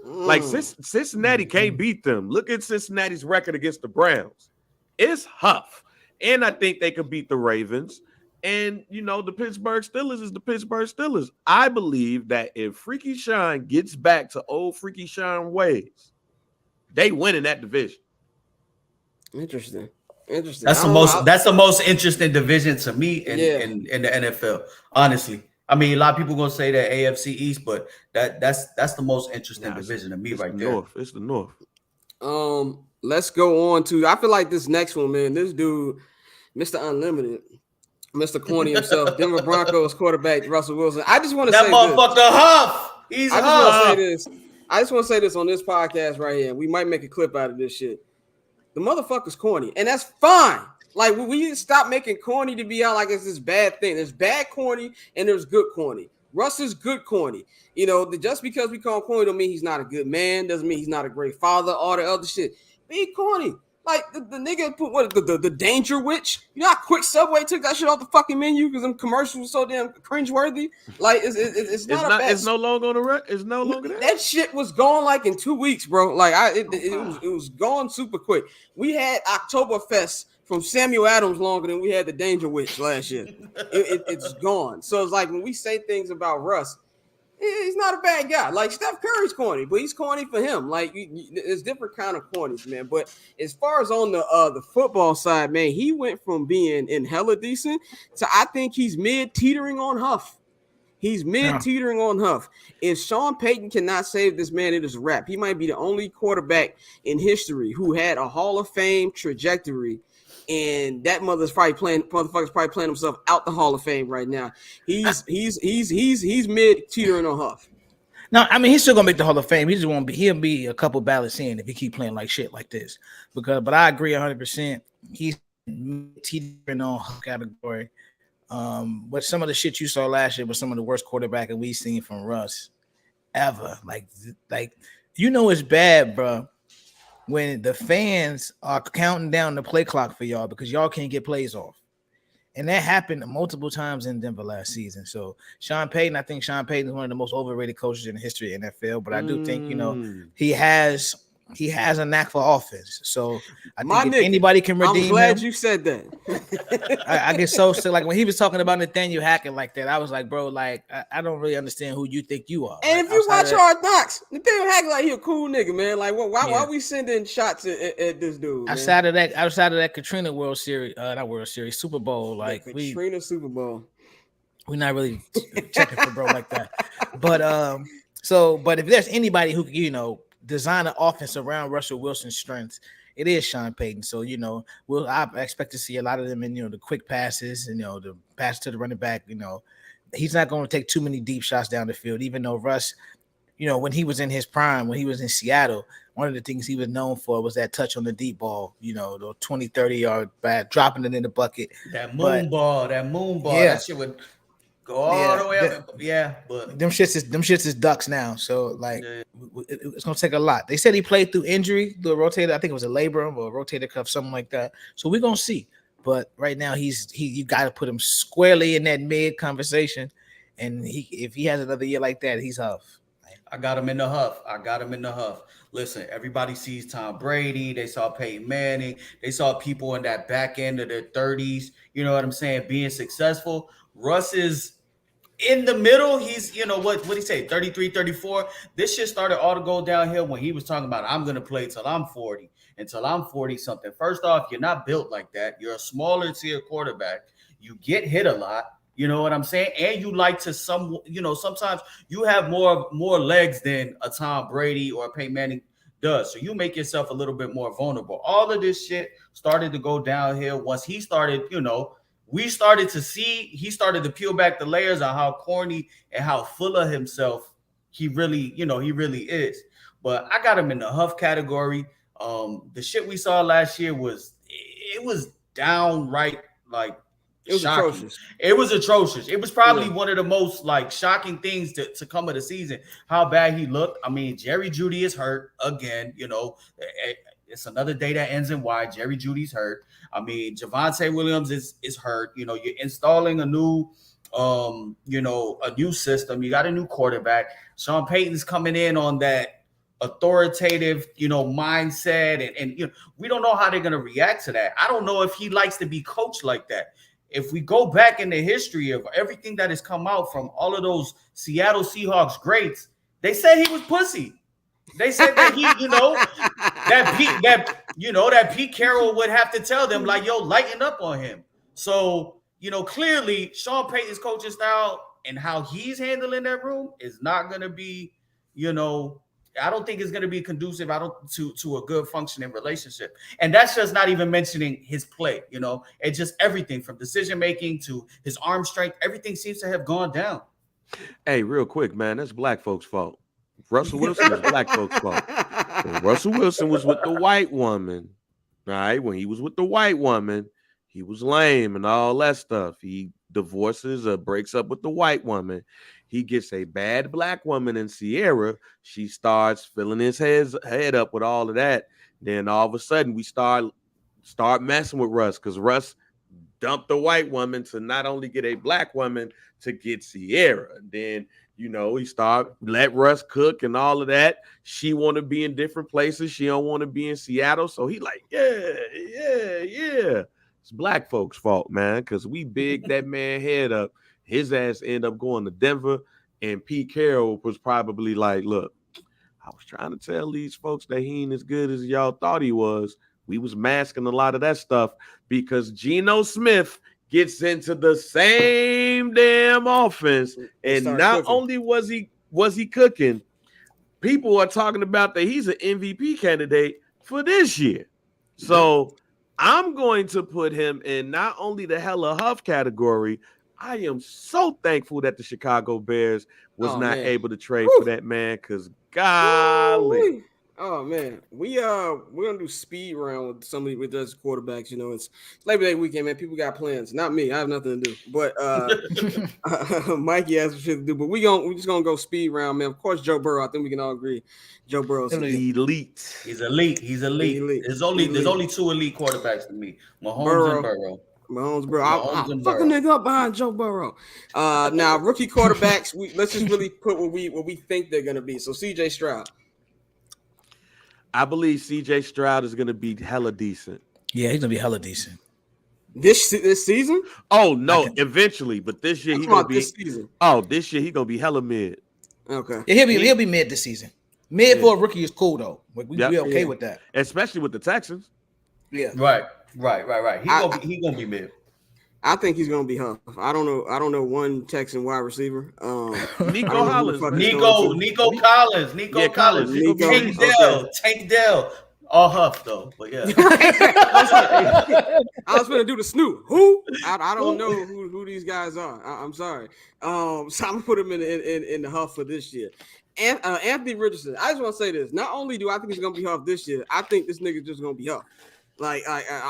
Like Cincinnati can't beat them. Look at Cincinnati's record against the Browns. It's huff. And I think they could beat the Ravens. And, the Pittsburgh Steelers is the Pittsburgh Steelers. I believe that if Freaky Sean gets back to old Freaky Sean ways, they win in that division. Interesting. That's the most interesting division to me in the NFL. Honestly, I mean, a lot of people gonna say that AFC East, but that's the most interesting division to me right there. It's the North. Let's go on to. I feel like this next one, man. This dude, Mr. Unlimited, Mr. Corny himself, Denver Broncos quarterback Russell Wilson. I just want to say that motherfucker huff. He's huff. I just want to say this on this podcast right here. We might make a clip out of this shit. The motherfucker's corny, and that's fine. Like, we need to stop making corny to be out like it's this bad thing. There's bad corny, and there's good corny. Russ is good corny. Just because we call him corny don't mean he's not a good man. Doesn't mean he's not a great father. All the other shit. Be corny. Like, the nigga put the Danger Witch. You know how quick Subway took that shit off the fucking menu because them commercials were so damn cringeworthy. Like, it's no longer on the record. It's no longer there. That shit was gone like in 2 weeks, bro. Like, it was gone super quick. We had Oktoberfest from Samuel Adams longer than we had the Danger Witch last year. It's gone. So it's like when we say things about Russ, he's not a bad guy. Like Steph Curry's corny, but he's corny for him. Like it's different kind of cornies, man. But as far as on the football side, man, he went from being in hella decent to I think he's mid teetering on huff. He's mid teetering on huff. If Sean Payton cannot save this man, it is a wrap. He might be the only quarterback in history who had a Hall of Fame trajectory. And that motherfucker's probably playing himself out the Hall of Fame right now. He's mid teetering on huff. No, I mean he's still gonna make the Hall of Fame. He just won't be. He'll be a couple ballots in if he keep playing like shit like this. But I agree 100%. He's teetering on huff category. But some of the shit you saw last year was some of the worst quarterback that we've seen from Russ ever. Like it's bad, bro. When the fans are counting down the play clock for y'all because y'all can't get plays off. And that happened multiple times in Denver last season. So I think Sean Payton is one of the most overrated coaches in the history of the NFL. But I do think, he has a knack for offense. So I think if anybody can redeem him. I'm glad you said that. I get so like when he was talking about Nathaniel Hackett like that, I was like, bro, like I don't really understand who you think you are. And like, if you watch Hard Knocks, Nathaniel Hackett like he a cool nigga, man. Like why are we sending shots at this dude? Outside of that Katrina Super Bowl, like Katrina Super Bowl. We're not really checking for bro like that. But but if there's anybody who can, design an offense around Russell Wilson's strengths, it is Sean Payton. So, I expect to see a lot of them in, the quick passes and, the pass to the running back. He's not going to take too many deep shots down the field, even though Russ, when he was in his prime, when he was in Seattle, one of the things he was known for was that touch on the deep ball, the 20, 30-yard bad, dropping it in the bucket. That moon ball, yeah. That shit would go all the way up. But them shits is ducks now. So it's gonna take a lot. They said he played through injury, the rotator. I think it was a labrum or a rotator cuff, something like that. So we're gonna see. But right now you got to put him squarely in that mid conversation. And if he has another year like that, he's huff. I got him in the huff. Listen, everybody sees Tom Brady. They saw Peyton Manning. They saw people in that back end of their 30s. You know what I'm saying? Being successful. Russ is in the middle. He's, what he say? 33, 34. This shit started all to go downhill when he was talking about, I'm going to play till I'm 40. Until I'm 40 something. First off, you're not built like that. You're a smaller tier quarterback. You get hit a lot. You know what I'm saying? And you like to sometimes you have more legs than a Tom Brady or a Peyton Manning does. So you make yourself a little bit more vulnerable. All of this shit started to go downhill once he started, he started to peel back the layers on how corny and how full of himself he really is. But I got him in the huff category. The shit we saw last year was downright it was shocking. Atrocious. It was atrocious. It was probably one of the most shocking things to come of the season. How bad he looked. I mean, Jerry Jeudy is hurt again. It's another day that ends in Y. Jerry Judy's hurt. I mean, Javonte Williams is hurt. You're installing a new system. You got a new quarterback. Sean Payton's coming in on that authoritative, mindset, and we don't know how they're gonna react to that. I don't know if he likes to be coached like that. If we go back in the history of everything that has come out from all of those Seattle Seahawks greats, they said he was pussy. They said that he, that Pete Carroll would have to tell them lighten up on him. So, clearly Sean Payton's coaching style and how he's handling that room is not going to be, I don't think it's going to be conducive to a good functioning relationship. And that's just not even mentioning his play, It's just everything from decision-making to his arm strength. Everything seems to have gone down. Hey, real quick, man, that's black folks' fault. Russell Wilson is black folks' fault. When Russell Wilson was with the white woman, right? When he was with the white woman, he was lame and all that stuff. He divorces or breaks up with the white woman. He gets a bad black woman in Sierra. She starts filling his head up with all of that. Then all of a sudden we start messing with Russ because Russ dumped the white woman to not only get a black woman to get Sierra. And then, he let Russ cook and all of that. She want to be in different places. She don't want to be in Seattle. So he yeah. It's black folks' fault, man, because we big that man head up. His ass ended up going to Denver, and Pete Carroll was probably like, look, I was trying to tell these folks that he ain't as good as y'all thought he was. We was masking a lot of that stuff because Geno Smith gets into the same damn offense, and not only was he cooking, people are talking about that he's an MVP candidate for this year. So I'm going to put him in not only the hella huff category. I am so thankful that the Chicago Bears was not able to trade for that man because golly. Oh man, we're gonna do speed round with somebody with those quarterbacks. It's Labor Day weekend, man. People got plans. Not me. I have nothing to do. But Mikey has some shit to do. But we're just gonna go speed round, man. Of course, Joe Burrow. I think we can all agree. Joe Burrow's elite. He's elite. There's only two elite quarterbacks to me: Mahomes and Burrow. I'll fuck a nigga up behind Joe Burrow. Now rookie quarterbacks. Let's just really put what we think they're gonna be. So CJ Stroud. I believe CJ Stroud is going to be hella decent. Yeah, he's going to be hella decent. This season? Oh, no, eventually. But this year he's going to be this season. Oh, this year he's going to be hella mid. Okay. Yeah, he'll be mid this season. Mid for a rookie is cool though. We okay with that. Especially with the Texans. Yeah. Right. He gonna be mid. I think he's gonna be Huff. I don't know one Texan wide receiver. Nico Hollins, man. Nico Collins. Nico, Tank Dell. All Huff though, but yeah. I was gonna do the Snoop. Who? I don't know who these guys are. I'm sorry. So I'm gonna put him in the Huff for this year. And Anthony Richardson. I just want to say this. Not only do I think he's gonna be Huff this year, I think this nigga just gonna be Huff. Like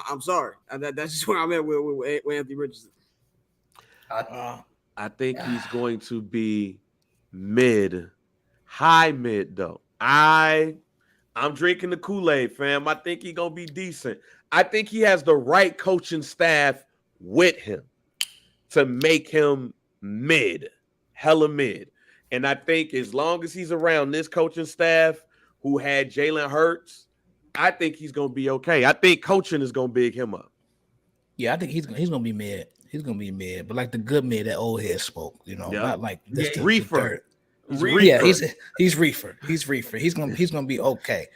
I'm sorry. That's just where I'm at with Anthony Richardson. I think he's going to be high mid though. I'm drinking the Kool-Aid, fam. I think he's gonna be decent. I think he has the right coaching staff with him to make him hella mid. And I think as long as he's around this coaching staff who had Jalen Hurts, I think he's gonna be okay. I think coaching is gonna big him up. Yeah, I think he's gonna be mid. He's gonna be mid, but like the good mid that old head spoke, not like this reefer. Yeah, he's reefer. He's reefer. He's gonna be okay.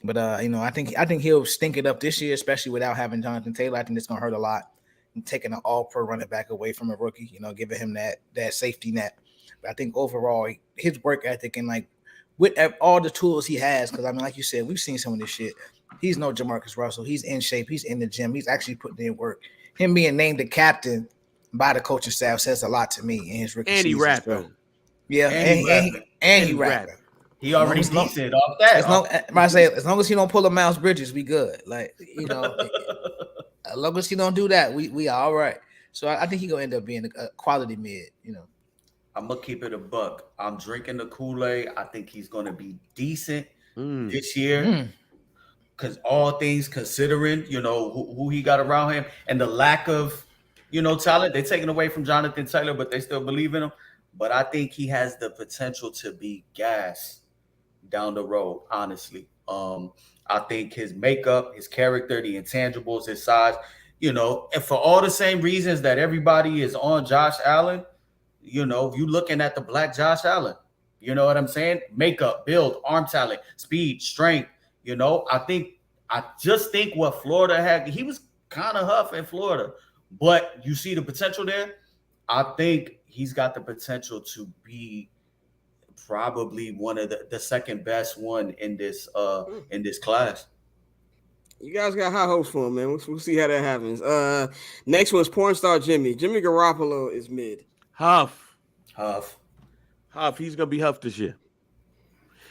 But I think he'll stink it up this year, especially without having Jonathan Taylor. I think it's gonna hurt a lot. And taking an all-pro running back away from a rookie, giving him that safety net. But I think overall, his work ethic and like with all the tools he has, because like you said, we've seen some of this shit. He's no Jamarcus Russell. He's in shape. He's in the gym. He's actually putting in work. Him being named the captain by the coaching staff says a lot to me in his rookie season. And he rapping. Yeah, and he rapping. He already decent off that. As long as he don't pull a Miles Bridges, we good. Like, as long as he don't do that, we are all right. So I think he gonna end up being a quality mid. I'm gonna keep it a buck. I'm drinking the Kool-Aid. I think he's gonna be decent this year. Because all things considering, who he got around him and the lack of, talent, they're taking away from Jonathan Taylor, but they still believe in him. But I think he has the potential to be gas down the road, honestly. I think his makeup, his character, the intangibles, his size, and for all the same reasons that everybody is on Josh Allen, you looking at the black Josh Allen. You know what I'm saying? Makeup, build, arm talent, speed, strength. I just think what Florida had, he was kind of Huff in Florida, but you see the potential there. I think he's got the potential to be probably one of the second best one in this class. You guys got high hopes for him, man. We'll see how that happens. Next one's porn star Jimmy. Jimmy Garoppolo is mid. Huff. He's gonna be Huff this year.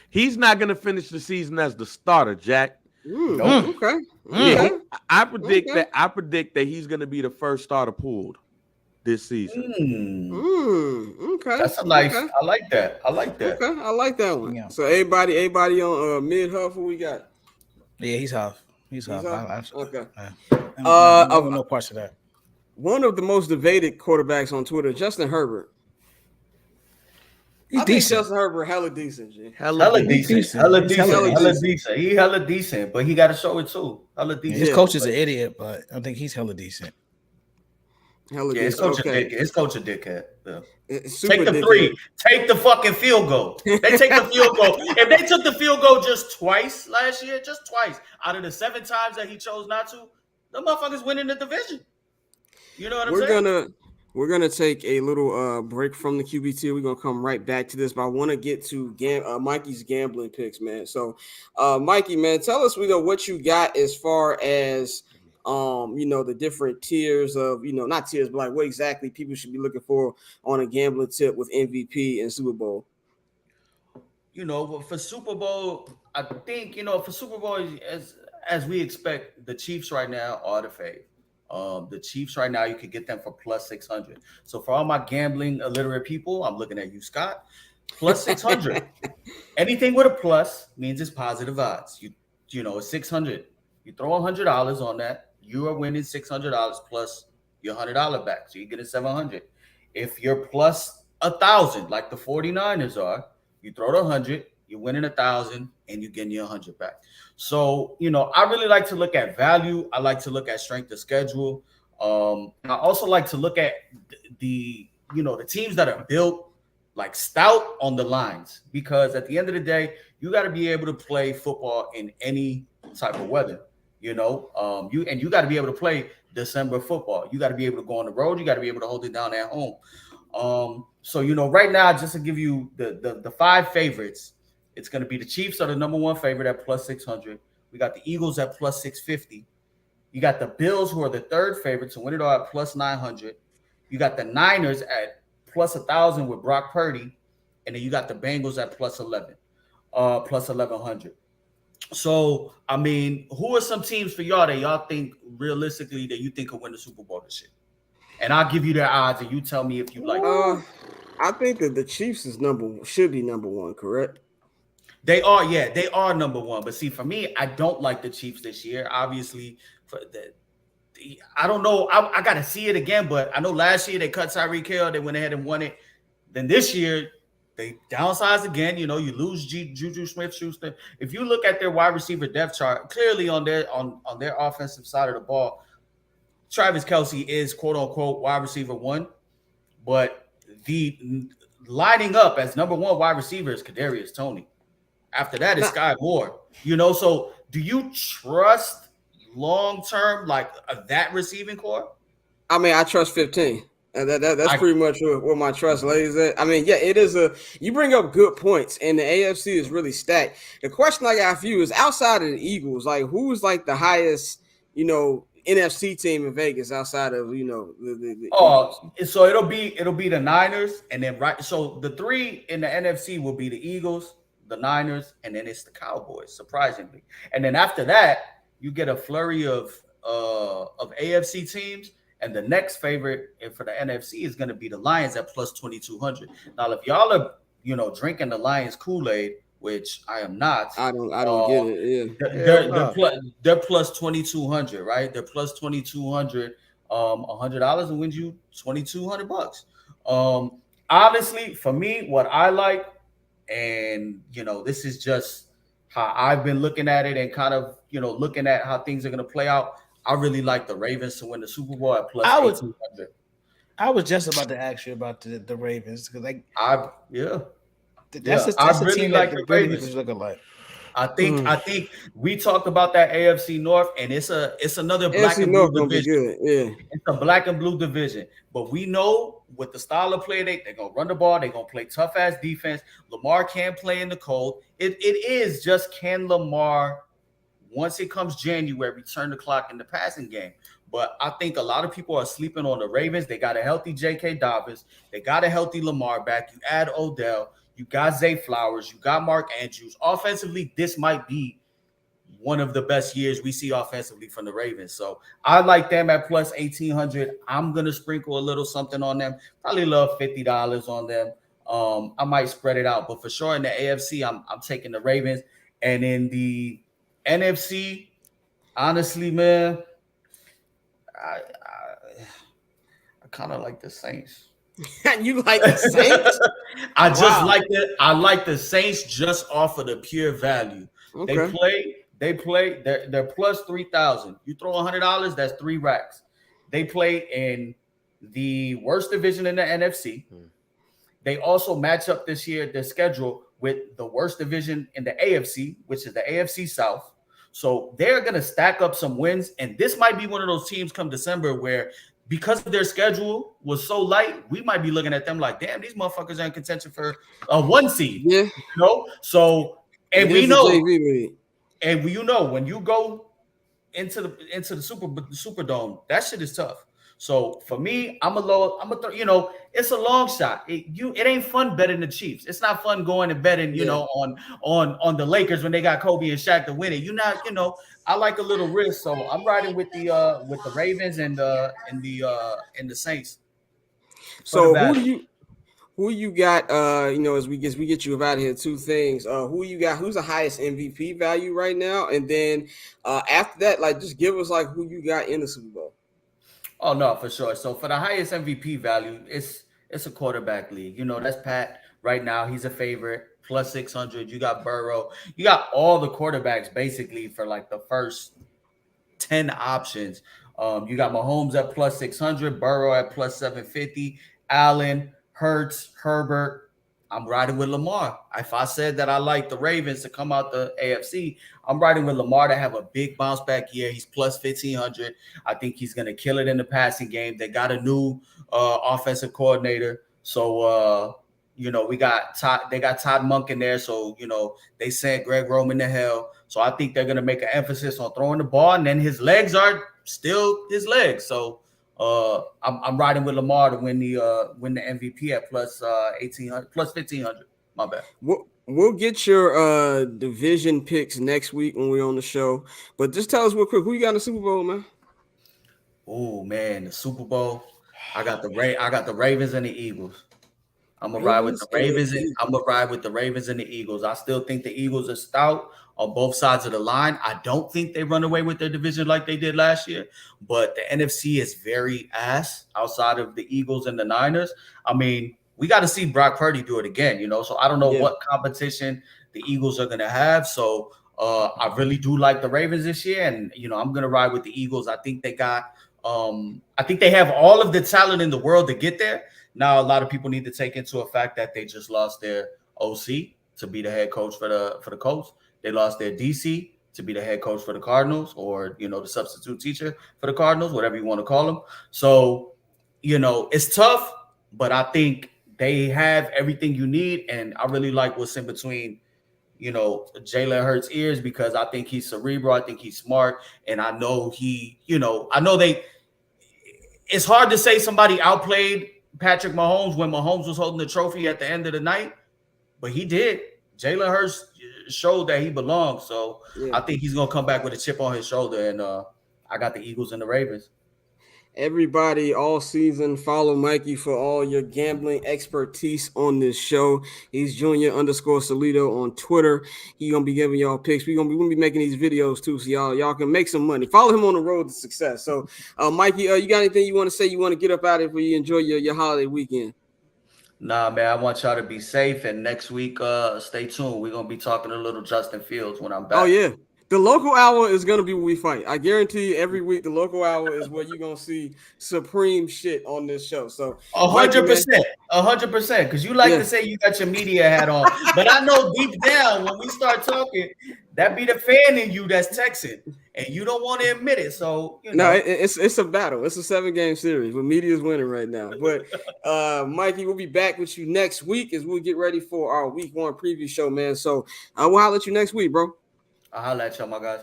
He's not gonna finish the season as the starter, Jack. Okay. Yeah, I predict that he's gonna be the first starter pulled this season. Okay. That's a nice. Okay. I like that. Okay, I like that one. Yeah. So everybody on mid Huff, who we got? Yeah, he's Huff. He's Huff. Okay. No parts of that. One of the most debated quarterbacks on Twitter, Justin Herbert. He's decent. Justin Herbert, hella decent, G. Hella decent. He hella decent, but he got to show it too. Hella decent. His coach is an idiot, but I think he's hella decent. His coach a dickhead. Yeah. Take the three. Take the fucking field goal. They take the field goal. If they took the field goal just twice last year, just twice out of the 7 times that he chose not to, the motherfuckers winning the division. You know what I'm saying? We're gonna take a little break from the QBT. We're gonna come right back to this, but I want to get to Mikey's gambling picks, man. So, Mikey, man, tell us what you got as far as the different tiers of not tiers, but like what exactly people should be looking for on a gambling tip with MVP and Super Bowl. For Super Bowl, I think for Super Bowl as we expect, the Chiefs right now are the fave. The Chiefs right now, you could get them for plus 600. So for all my gambling illiterate people, I'm looking at you, Scott. Plus 600. Anything with a plus means it's positive odds. It's 600. You throw $100 on that, you are winning $600 plus your $100 back. So you're getting $700. If you're plus 1,000, like the 49ers are, you throw the 100, you're winning 1,000, and you're getting your 100 back. So, I really like to look at value. I like to look at strength of schedule. I also like to look at the teams that are built like stout on the lines, because at the end of the day, you got to be able to play football in any type of weather. You got to be able to play December football. You got to be able to go on the road. You got to be able to hold it down at home. So right now, just to give you the 5 favorites, it's going to be the Chiefs are the number 1 favorite at plus 600. We got the Eagles at plus 650. You got the Bills, who are the 3rd favorite to win it all, at plus 900. You got the Niners at plus 1,000 with Brock Purdy, and then you got the Bengals at plus 1,100. So, I mean, who are some teams for y'all that y'all think realistically that you think could win the Super Bowl this year? And I'll give you their odds, and you tell me if you like. I think that the Chiefs should be number 1, correct? They are number 1. But see, for me, I don't like the Chiefs this year. Obviously, I don't know. I got to see it again, but I know last year they cut Tyreek Hill. They went ahead and won it. Then this year, they downsized again. You lose Juju Smith-Schuster. If you look at their wide receiver depth chart, clearly on their offensive side of the ball, Travis Kelce is quote unquote wide receiver 1, but the lining up as number 1 wide receiver is Kadarius Toney. After that is Sky Moore. So do you trust long term like that receiving core? I mean, I trust 15. That's pretty much where my trust lays at. I mean, yeah, it is you bring up good points, and the AFC is really stacked. The question I got for you is, outside of the Eagles, like, who's like the highest, NFC team in Vegas outside of so it'll be the Niners, and then so the 3 in the NFC will be the Eagles, the Niners, and then it's the Cowboys, surprisingly. And then after that, you get a flurry of AFC teams, and the next favorite for the NFC is going to be the Lions at plus 2,200. Now, if y'all are drinking the Lions Kool-Aid, which I am not. I don't get it. Yeah. They're plus 2,200, right? They're plus 2,200. $100 and wins you $2,200. Honestly, for me, what I like, and this is just how I've been looking at it and kind of looking at how things are going to play out. I really like the Ravens to win the Super Bowl at plus 1,800. I was just about to ask you about the Ravens because that's a team like the Ravens looking like. I think we talked about that AFC North, and it's another black and blue division. Yeah, it's a black and blue division. But we know with the style of play, they're gonna run the ball. They're gonna play tough ass defense. Lamar can't play in the cold. It is just, can Lamar, once it comes January, turn the clock in the passing game? But I think a lot of people are sleeping on the Ravens. They got a healthy J.K. Dobbins. They got a healthy Lamar back. You add Odell. You got Zay Flowers. You got Mark Andrews. Offensively, this might be one of the best years we see offensively from the Ravens. So I like them at plus 1,800. I'm going to sprinkle a little something on them. Probably love $50 on them. I might spread it out. But for sure in the AFC, I'm taking the Ravens. And in the NFC, honestly, man, I kind of like the Saints. You like the Saints? I like the Saints just off of the pure value. Okay. They play. They're plus 3,000. You throw $100, that's 3 racks. They play in the worst division in the NFC. They also match up this year their schedule with the worst division in the AFC, which is the AFC South. So they're going to stack up some wins, and this might be one of those teams come December where, because their schedule was so light, we might be looking at them like, damn, these motherfuckers are in contention for a 1 seed. Yeah. So, and we know, when you go into the Superdome, that shit is tough. So for me, it's a long shot. It ain't fun betting the Chiefs. It's not fun going and betting, on the Lakers when they got Kobe and Shaq to win it. I like a little risk, so I'm riding with the Ravens and the Saints. So who you got? As we get you out of here, 2 things. Who you got? Who's the highest MVP value right now? And then after that, just give us who you got in the Super Bowl. Oh no, for sure. So for the highest MVP value, it's a quarterback league. That's Pat right now. He's a favorite, plus 600. You got Burrow. You got all the quarterbacks basically for the first 10 options. You got Mahomes at plus 600, Burrow at plus 750, Allen, Hurts, Herbert, I'm riding with Lamar. If I said that I like the Ravens to come out the AFC, I'm riding with Lamar to have a big bounce back year. He's plus 1,500. I think he's going to kill it in the passing game. They got a new offensive coordinator. So, they got Todd Monk in there. So, they sent Greg Roman to hell. So I think they're going to make an emphasis on throwing the ball. And then his legs are still his legs. So, I'm riding with Lamar to win the MVP at plus 1,800, plus 1,500. My bad. We'll get your division picks next week when we're on the show. But just tell us real quick, who you got in the Super Bowl, man? Oh man, the Super Bowl. I got the Ravens and the Eagles. I'm gonna ride with the Ravens. I'm gonna ride with the Ravens and the Eagles. I still think the Eagles are stout on both sides of the line. I don't think they run away with their division like they did last year, but the NFC is very ass outside of the Eagles and the Niners. I mean, we got to see Brock Purdy do it again, So I don't know what competition the Eagles are gonna have. So I really do like the Ravens this year, and I'm gonna ride with the Eagles. I think they got. I think they have all of the talent in the world to get there. Now, a lot of people need to take into a fact that they just lost their OC to be the head coach for the Colts. They lost their DC to be the head coach for the Cardinals, or the substitute teacher for the Cardinals, whatever you want to call them. So, it's tough, but I think they have everything you need, and I really like what's in between. Jalen Hurts' ears, because I think he's cerebral. I think he's smart, and I know it's hard to say somebody outplayed Patrick Mahomes when Mahomes was holding the trophy at the end of the night, but he did. Jalen Hurts showed that he belongs, so I think he's gonna come back with a chip on his shoulder, and I got the Eagles and the Ravens. Everybody all season, follow Mikey for all your gambling expertise on this show. He's Junior_Solito on Twitter. He's gonna be giving y'all picks. We're gonna be making these videos too, so y'all can make some money. Follow him on the road to success. So, Mikey, you got anything you want to say? You want to get up out of it before you enjoy your holiday weekend? Nah, man, I want y'all to be safe, and next week, stay tuned. We're gonna be talking a little Justin Fields when I'm back. Oh yeah. The local hour is going to be where we fight. I guarantee you every week the local hour is where you're going to see supreme shit on this show. So 100%, 100%, because you like to say you got your media hat on. But I know deep down when we start talking, that be the fan in you that's texting, and you don't want to admit it. So, No, it's a battle. It's a 7-game series where media is winning right now. But, Mikey, we'll be back with you next week as we get ready for our week 1 preview show, man. So we'll holler at you next week, bro. I'll holler at y'all, my guys.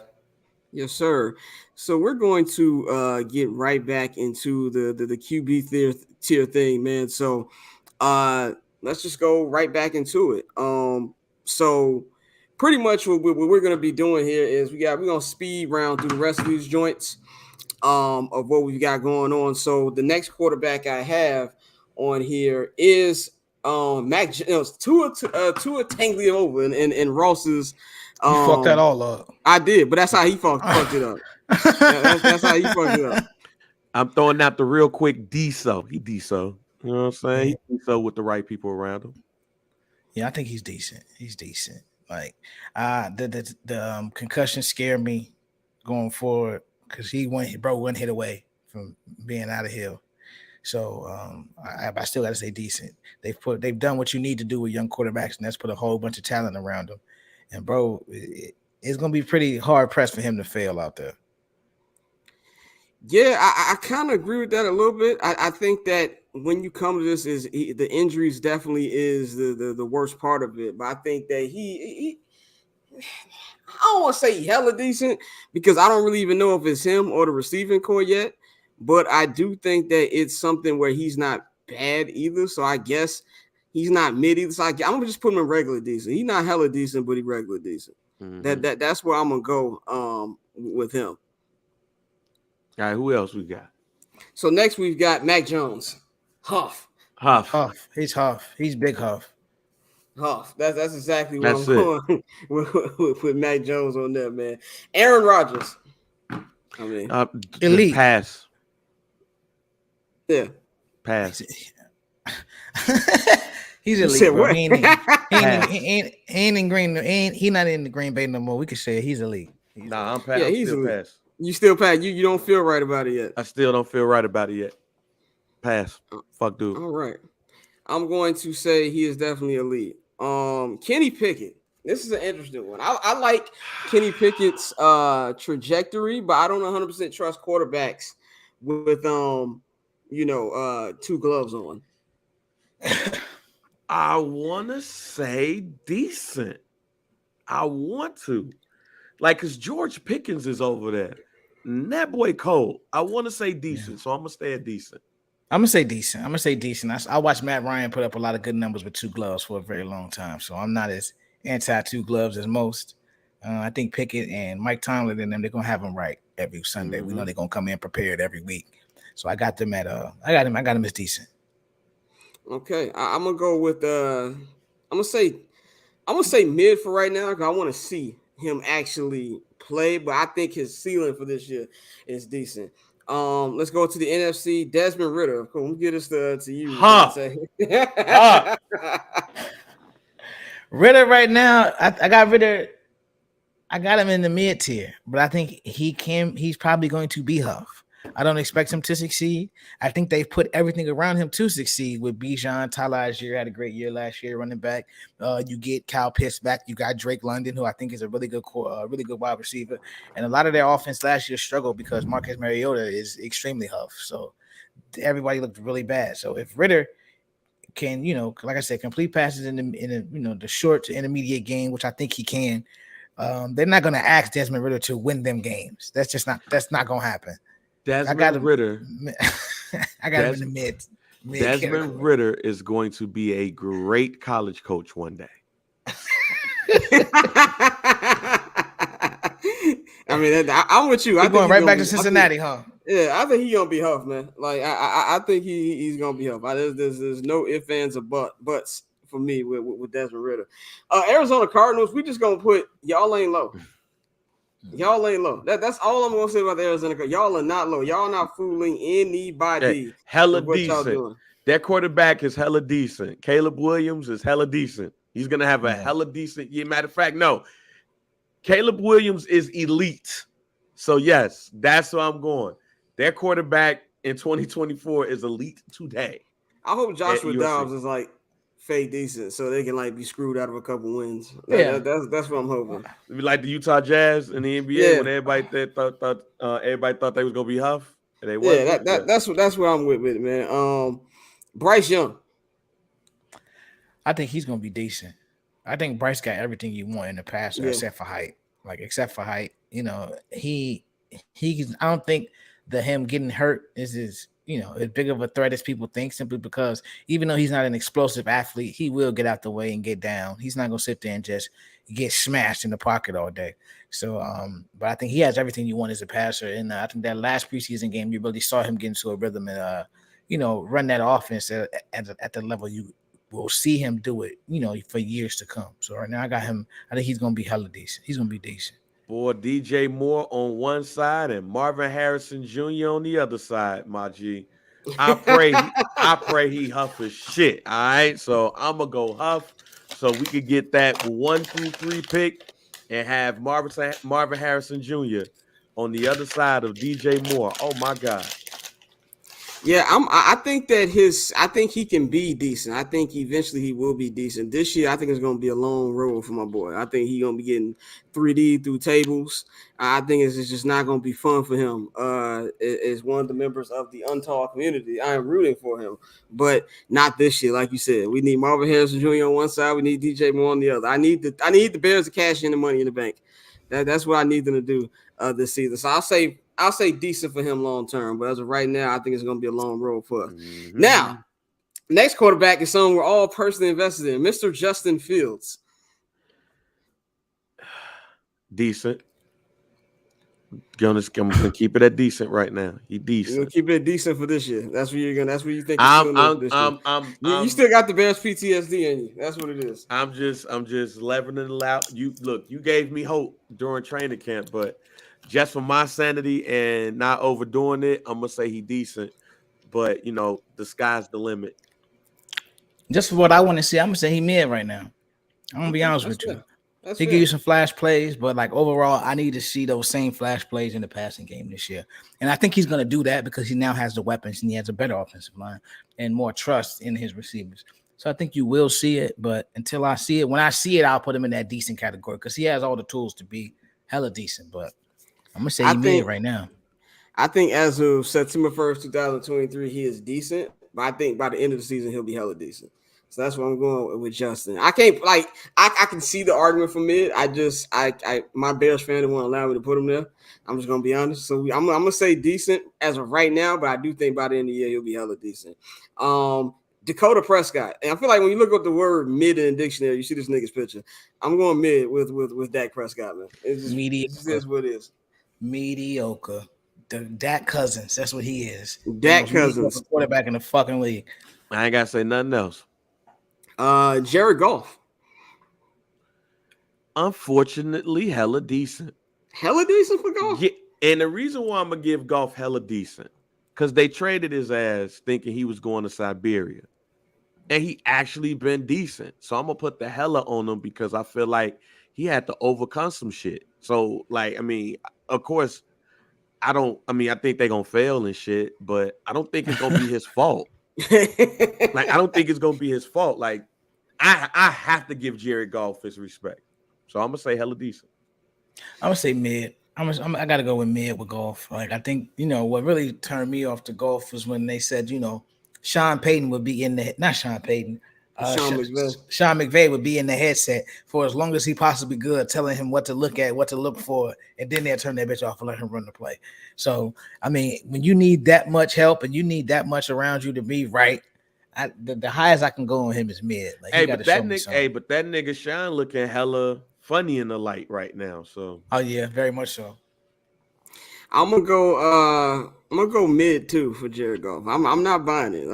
Yes, sir. So we're going to get right back into the QB tier thing, man. So let's just go right back into it. So pretty much what we're going to be doing here is we're going to speed round through the rest of these joints of what we've got going on. So the next quarterback I have on here is Tua Tagovailoa in Ross's. You fucked that all up. I did, but that's how he fucked it up. That's how he fucked it up. I'm throwing out the real quick D-so. He D-so. You know what I'm saying? He D-so with the right people around him. Yeah, I think he's decent. He's decent. Like the concussion scared me going forward because he went one hit away from being out of here. So I still got to say decent. They've done what you need to do with young quarterbacks, and that's put a whole bunch of talent around them. And bro, it's gonna be pretty hard pressed for him to fail out there. Yeah, I kind of agree with that a little bit. I think that when you come to this, the injuries definitely is the worst part of it. But I think that he I don't want to say hella decent because I don't really even know if it's him or the receiving core yet. But I do think that it's something where he's not bad either. So I guess he's not mid either. So I'm gonna just put him in regular decent. He's not hella decent, but he's regular decent. Mm-hmm. That's where I'm gonna go with him. All right, who else we got? So next we've got Mac Jones. Huff. He's Huff. He's big Huff. That's exactly what I'm going with Mac Jones on that, man. Aaron Rodgers. I mean, elite. Pass. Yeah. Pass. He's elite. Bro. He ain't in Green. He not in the Green Bay no more. We can say he's elite. Nah, I'm pass. Yeah, he's elite. Pass. You still pass. You don't feel right about it yet. I still don't feel right about it yet. Pass. Fuck dude. All right. I'm going to say he is definitely elite. Kenny Pickett. This is an interesting one. I like Kenny Pickett's trajectory, but I don't 100% trust quarterbacks with 2 gloves on. I want to say decent. I want to. Like, because George Pickens is over there. And that boy cold. I want to say decent, so I'm going to stay at decent. I'm going to say decent. I watched Matt Ryan put up a lot of good numbers with 2 gloves for a very long time, so I'm not as anti-2 gloves as most. I think Pickett and Mike Tomlin and them, they're going to have them right every Sunday. Mm-hmm. We know they're going to come in prepared every week. So I got them at I got him as decent. Okay, I'm gonna go with I'm gonna say mid for right now because I want to see him actually play, but I think his ceiling for this year is decent. Let's go to the NFC. Desmond Ridder. Cool. We'll get this to you. Ridder right now, I got Ridder. I got him in the mid tier, but I think he's probably going to be Huff. I don't expect him to succeed. I think they've put everything around him to succeed with Bijan. Tyler Algier had a great year last year running back. You get Kyle Pitts back. You got Drake London, who I think is a really good wide receiver. And a lot of their offense last year struggled because Marcus Mariota is extremely Huff. So everybody looked really bad. So if Ridder can, like I said, complete passes in the short to intermediate game, which I think he can, they're not going to ask Desmond Ridder to win them games. That's not going to happen. Desmond Ridder. I got him in the mid. Desmond Ridder is going to be a great college coach one day. I mean, I'm with you. I'm going right back to Cincinnati, huh? Yeah, I think he's gonna be Huff, man. Like I think he's gonna be Huff. There's no ifs, ands, or buts for me with Desmond Ridder. Arizona Cardinals. We just gonna put y'all ain't low. Y'all ain't low. That's all I'm gonna say about the Arizona Cardinals. Y'all are not low. Y'all not fooling anybody. Hey, hella decent. That quarterback is hella decent. Caleb Williams is hella decent. He's gonna have a hella decent year. Matter of fact, no. Caleb Williams is elite. So yes, that's where I'm going. Their quarterback in 2024 is elite today. I hope Joshua Dobbs is like fake decent, so they can like be screwed out of a couple wins. That's what I'm hoping. Like the Utah Jazz in the NBA when everybody thought they was gonna be Huff, and they wasn't. That's where I'm with it, man. Bryce Young. I think he's gonna be decent. I think Bryce got everything you want in the passer except for height. He I don't think that him getting hurt is as big of a threat as people think, simply because even though he's not an explosive athlete, he will get out the way and get down. He's not going to sit there and just get smashed in the pocket all day. So, but I think he has everything you want as a passer. And I think that last preseason game, you really saw him get into a rhythm and, run that offense at the level you will see him do it, for years to come. So right now I got him. I think he's going to be hella decent. He's going to be decent. Boy, DJ Moore on one side and Marvin Harrison Jr. on the other side, my G. I pray he Huff his shit. All right. So I'm gonna go Huff so we could get that 1-3 pick and have Marvin Harrison Jr. on the other side of DJ Moore. Oh my God. Yeah, I think he can be decent. I think eventually he will be decent. This year, I think it's going to be a long road for my boy. I think he's going to be getting 3D through tables. I think it's just not going to be fun for him. As one of the members of the untaught community, I am rooting for him, but not this year. Like you said, we need Marvin Harrison Jr. on one side. We need DJ Moore on the other. I need the Bears to cash in the money in the bank. That's what I need them to do this season. So I'll say decent for him long term, but as of right now, I think it's going to be a long road for us. Mm-hmm. Now, next quarterback is someone we're all personally invested in, Mr. Justin Fields. Decent. I'm gonna keep it at decent right now. He decent. You're gonna keep it decent for this year. That's what you're gonna. That's what you think. You still got the Bears PTSD in you. That's what it is. I'm just leveling it out. You gave me hope during training camp, but just for my sanity and not overdoing it, I'm gonna say he decent. But the sky's the limit. Just for what I want to see, I'm gonna say he mid right now. I'm gonna be honest with you. He give you some flash plays, but like overall, I need to see those same flash plays in the passing game this year. And I think he's going to do that because he now has the weapons and he has a better offensive line and more trust in his receivers. So I think you will see it, but until I see it, when I see it, I'll put him in that decent category because he has all the tools to be hella decent. But I'm gonna say he mid right now. I think as of September 1st, 2023, he is decent, but I think by the end of the season he'll be hella decent. So that's what I'm going with Justin. I can't I can see the argument for mid. I my Bears fan didn't want to allow me to put him there. I'm just gonna be honest. So I'm gonna say decent as of right now, but I do think by the end of the year he'll be hella decent. Dakota Prescott. And I feel like when you look up the word mid in the dictionary, you see this nigga's picture. I'm going mid with Dak Prescott, man. It's just, mediocre. It just is what it is. Mediocre. Dak Cousins. That's what he is. Dak Cousins. Quarterback in the fucking league. I ain't got to say nothing else. Jared Goff. Unfortunately, hella decent. Hella decent for Goff? Yeah, and the reason why I'm going to give Goff hella decent, because they traded his ass thinking he was going to Siberia. And he actually been decent. So I'm going to put the hella on him because I feel like he had to overcome some shit. So, like, I mean, of course, I think they're going to fail and shit, but I don't think it's going to be his fault. Like, I don't think it's going to be his fault. Like, I have to give Jared Goff his respect. So I'm going to say hella decent. I'm going to say mid. I got to go with mid with Goff. Like, I think, what really turned me off to Goff was when they said, Sean Payton would be in the, not Sean Payton, Sean McVay would be in the headset for as long as he possibly could, telling him what to look at, what to look for, and then they'll turn that bitch off and let him run the play. So, I mean, when you need that much help and you need that much around you to be right, the highest I can go on him is mid. Like, but that nigga Sean looking hella funny in the light right now. So, oh yeah, very much so. I'm gonna go mid too for Jared Goff. I'm not buying it.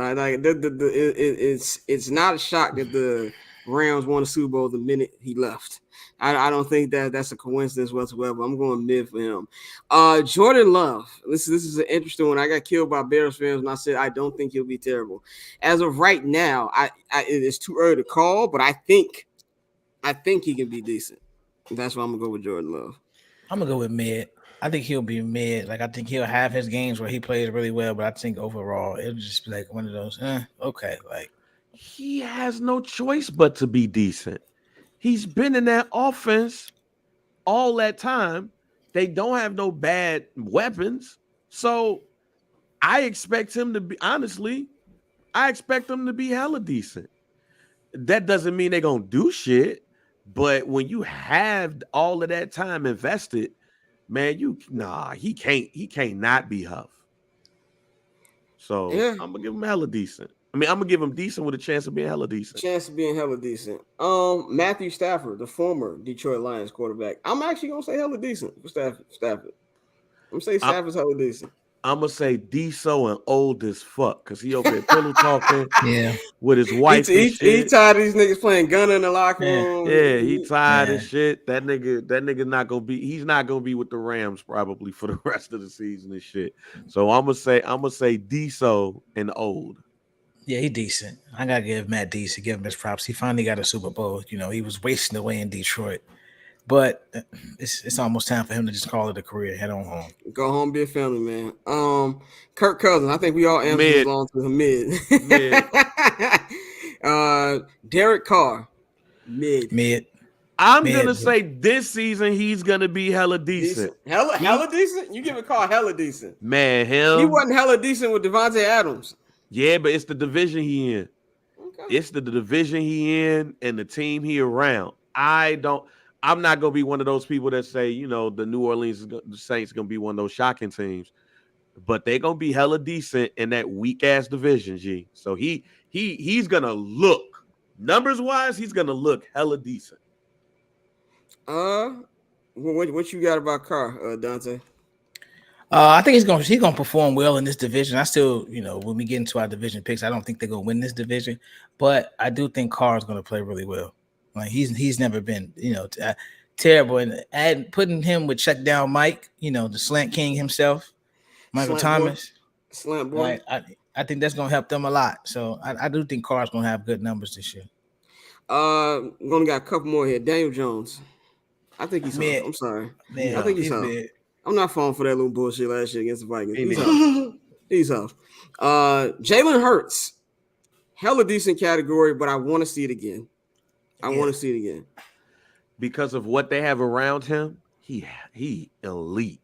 It's not a shock that the Rams won the Super Bowl the minute he left. I don't think that's a coincidence whatsoever. I'm going mid for him. Jordan Love. This is an interesting one. I got killed by Bears fans when I said I don't think he'll be terrible. As of right now, it is too early to call, but I think he can be decent. That's why I'm gonna go with Jordan Love. I'm gonna go with mid. I think he'll be mid. Like, I think he'll have his games where he plays really well, but I think overall it'll just be like one of those, okay. Like, he has no choice but to be decent. He's been in that offense all that time. They don't have no bad weapons. So I expect him to be, honestly, hella decent. That doesn't mean they're going to do shit. But when you have all of that time invested, man, he can't not be Huff. So yeah. I'm gonna give him hella decent. I'm gonna give him decent with a chance of being hella decent. Matthew Stafford, the former Detroit Lions quarterback. I'm actually gonna say hella decent for Stafford. I'm gonna say Stafford's hella decent. I'm gonna say D-so and old as fuck because he over there pillow talking with his wife. He tired of these niggas playing gunner in the locker room. Yeah, he tired of shit. That nigga not gonna be. He's not gonna be with the Rams probably for the rest of the season and shit. So I'm gonna say D-so and old. Yeah, he decent. I gotta give Matt decent. Give him his props. He finally got a Super Bowl. He was wasting away in Detroit. But it's almost time for him to just call it a career. Head on home. Go home, be a family man. Kirk Cousins. I think we all answered along to him mid. Derek Carr. Mid. I'm gonna say this season he's gonna be hella decent. Hella decent? You give Carr hella decent. Man, him. He wasn't hella decent with Devontae Adams. Yeah, but it's the division he in. Okay. It's the division he in and the team he around. I'm not going to be one of those people that say, the New Orleans Saints going to be one of those shocking teams, but they're going to be hella decent in that weak ass division, G. So he's going to look, numbers wise, he's going to look hella decent. What you got about Carr, Dante? I think he's gonna perform well in this division. I still, when we get into our division picks, I don't think they're gonna win this division, but I do think Carr is gonna play really well. Like, he's never been, terrible, and putting him with check down Mike, the slant king himself, Michael Thomas, slant boy. Like, I think that's gonna help them a lot. So I do think Carr's gonna have good numbers this year. I'm gonna got a couple more here. Daniel Jones. I think he's mid. I'm sorry. I think he's mid. I'm not falling for that little bullshit last year against the Vikings. He's off. Jalen Hurts. hella decent category, but I want to see it again. I want to see it again. Because of what they have around him, he elite.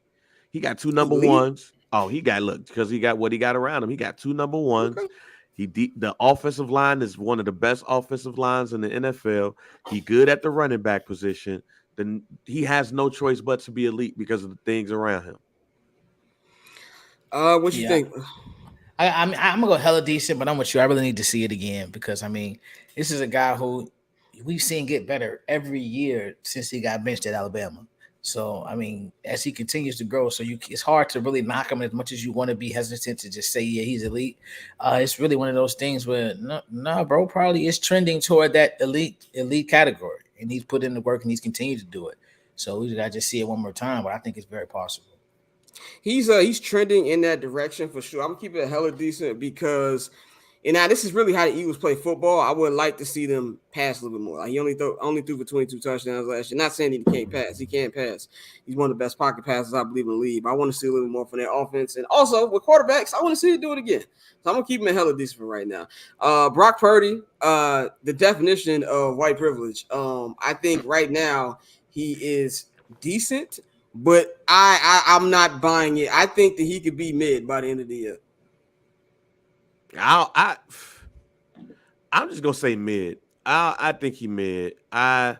He got 2 number ones. Oh, because he got what he got around him. He got 2 number ones. Okay. The offensive line is one of the best offensive lines in the NFL. He good at the running back position. Then he has no choice but to be elite because of the things around him. What you think? I'm gonna go hella decent, but I'm with you. I really need to see it again because I mean, this is a guy who we've seen get better every year since he got benched at Alabama. So I mean, as he continues to grow, it's hard to really knock him as much as you want to be hesitant to just say, yeah, he's elite. It's really one of those things where no, bro, probably is trending toward that elite category, and he's put in the work and he's continued to do it. So we gotta just see it one more time, but I think it's very possible. He's trending in that direction for sure. I'm keeping it hella decent because, and now this is really how the Eagles play football. I would like to see them pass a little bit more. Like he only threw for 22 touchdowns last year. Not saying he can't pass. He can't pass. He's one of the best pocket passers I believe in the league. But I want to see a little bit more from their offense. And also with quarterbacks, I want to see it do it again. So I'm gonna keep him in hella decent for right now. Brock Purdy, the definition of white privilege. I think right now he is decent, but I'm not buying it. I think that he could be mid by the end of the year. I'm just gonna say mid. I think he mid. I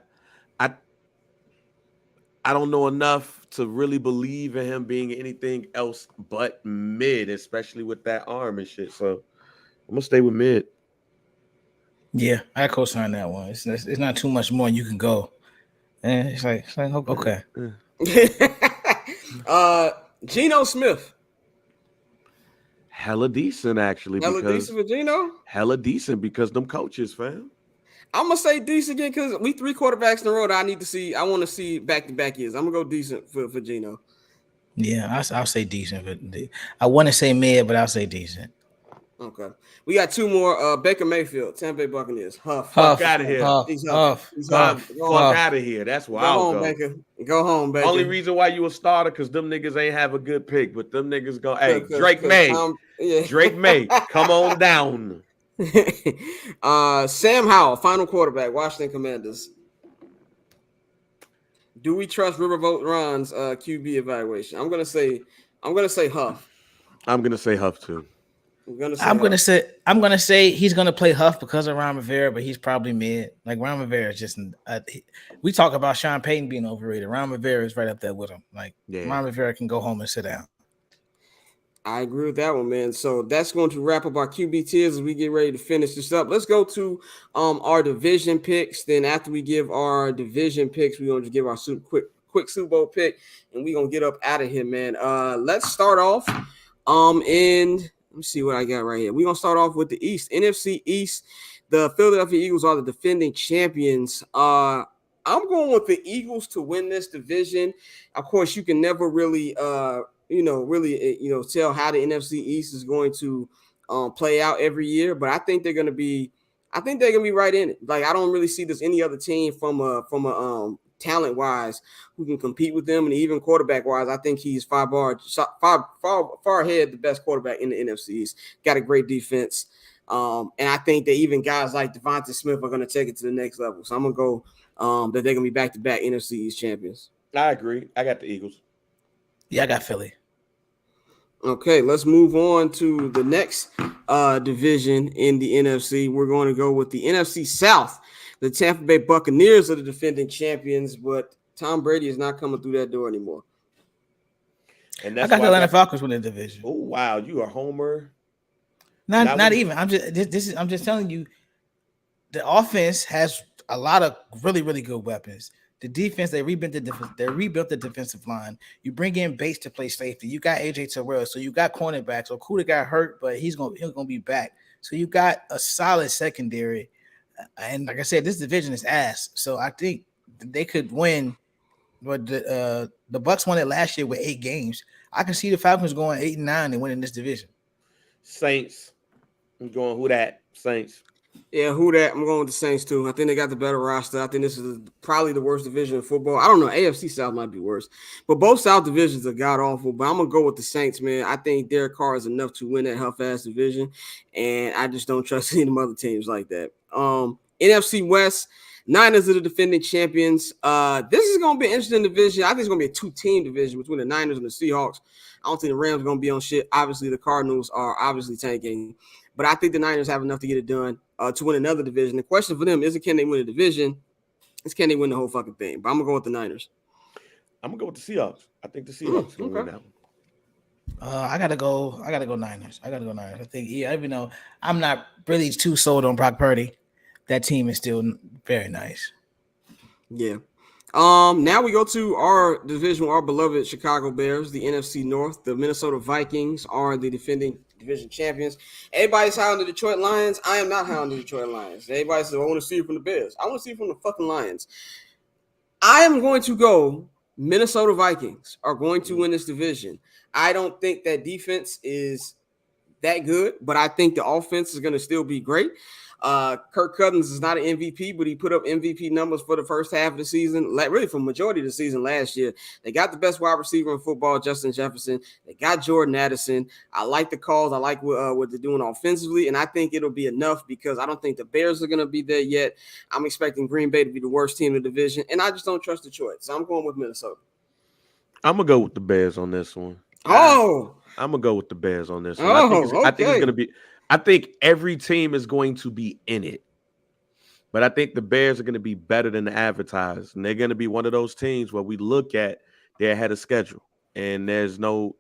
don't know enough to really believe in him being anything else but mid, especially with that arm and shit. So I'm gonna stay with mid. Yeah, I co-sign that one. It's not too much more you can go. And it's like okay. Geno Smith. Hella decent, actually. Decent with Geno? Hella decent because them coaches, fam. I'm going to say decent again because we 3 quarterbacks in a row that I need to see. I want to see back-to-back years. I'm going to go decent for Geno. Yeah, I'll say decent. But I want to say mid, but I'll say decent. Okay. We got 2 more. Baker Mayfield, Tampa Bay Buccaneers. Fuck out of here. Huff. Fuck out of here. That's why I'll go. Baker. Go home, Baker. Only reason why you a starter because them niggas ain't have a good pick, but them niggas go, hey, Drake May. Drake May, come on down. Sam Howell, final quarterback, Washington Commanders. Do we trust Riverboat Ron's QB evaluation? I'm gonna say Huff. I'm gonna say Huff too. I'm gonna say he's gonna play Huff because of Ron Rivera, but he's probably mid. Like Ron Rivera is just. We talk about Sean Payton being overrated. Ron Rivera is right up there with him. Like Ron Rivera can go home and sit down. I agree with that one, man. So that's going to wrap up our QB tiers as we get ready to finish this up. Let's go to our division picks. Then after we give our division picks, we're going to give our quick Super Bowl pick, and we're going to get up out of here, man. Let's start off in. Let me see what I got right here. We're going to start off with the East. NFC East, the Philadelphia Eagles are the defending champions. I'm going with the Eagles to win this division. Of course, you can never really, tell how the NFC East is going to play out every year. But I think they're going to be right in it. Like, I don't really see there's any other team from a talent wise who can compete with them, and even quarterback wise, I think he's far ahead the best quarterback in the NFC East. Got a great defense, and I think that even guys like Devontae Smith are going to take it to the next level. So I'm gonna go that they're gonna be back to back NFC East champions. I agree. I got the Eagles. Yeah, I got Philly. Okay, let's move on to the next division in the NFC. We're going to go with the NFC South. The Tampa Bay Buccaneers are the defending champions, but Tom Brady is not coming through that door anymore. And that's I got the Atlanta Falcons winning the division. Oh wow, you are Homer. Not even. I'm just telling you, the offense has a lot of really, really good weapons. The defense, they rebuilt the defensive line. You bring in Bates to play safety. You got AJ Terrell, so you got cornerbacks. So Okudah got hurt, but he's gonna be back. So you got a solid secondary. And like I said, this division is ass. So I think they could win. But the Bucs won it last year with 8 games. I can see the Falcons going 8-9 and winning this division. Saints. I'm going who that? Saints. Yeah, who that? I'm going with the Saints too. I think they got the better roster. I think this is probably the worst division in football. I don't know. AFC South might be worse, but both South divisions are god awful. But I'm gonna go with the Saints, man. I think Derek Carr is enough to win that huff ass division, and I just don't trust any of them other teams like that. NFC West. Niners are the defending champions. This is going to be an interesting division. I think it's going to be a two-team division between the Niners and the Seahawks. I don't think the Rams are going to be on shit. Obviously, the Cardinals are obviously tanking. But I think the Niners have enough to get it done to win another division. The question for them isn't can they win a division. It's can they win the whole fucking thing. But I'm going to go with the Niners. I'm going to go with the Seahawks. I think the Seahawks going to win that one. I gotta go Niners. I think, even though I'm not really too sold on Brock Purdy, that team is still very nice. Yeah. Now we go to our division, our beloved Chicago Bears, the NFC North. The Minnesota Vikings are the defending division champions. Everybody's high on the Detroit Lions. I am not high on the Detroit Lions. Everybody says, I want to see it from the Bears. I want to see it from the fucking Lions. I am going to go Minnesota Vikings are going to win this division. I don't think that defense is that good, but I think the offense is going to still be great. Kirk Cousins is not an MVP, but he put up MVP numbers for the first half of the season, really for the majority of the season last year. They got the best wide receiver in football, Justin Jefferson. They got Jordan Addison. I like the calls. I like what they're doing offensively, and I think it'll be enough because I don't think the Bears are going to be there yet. I'm expecting Green Bay to be the worst team in the division, and I just don't trust Detroit, so I'm going with Minnesota. I'm going to go with the Bears on this one. Oh! I'm going to go with the Bears on this one. Oh, I think it's going to be – I think every team is going to be in it. But I think the Bears are going to be better than advertised. And they're going to be one of those teams where we look at they're ahead of schedule. And there's no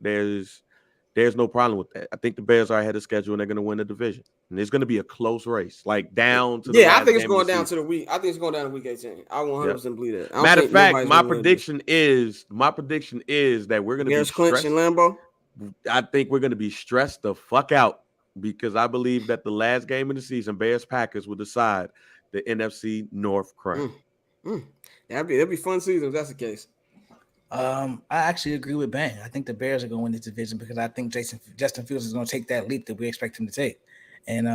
problem with that. I think the Bears are ahead of schedule and they're going to win the division. And it's going to be a close race, like down to the last I think it's game going down to the week. I think it's going down to week 18. I 100% believe that. Matter of fact, my prediction is that we're going to be stressed. In Lambeau? I think we're going to be stressed the fuck out because I believe that the last game of the season, Bears-Packers, will decide the NFC North crown. That'd be a fun season if that's the case. I actually agree with Bang. I think the Bears are going to win this division because I think Justin Fields is going to take that leap that we expect him to take. And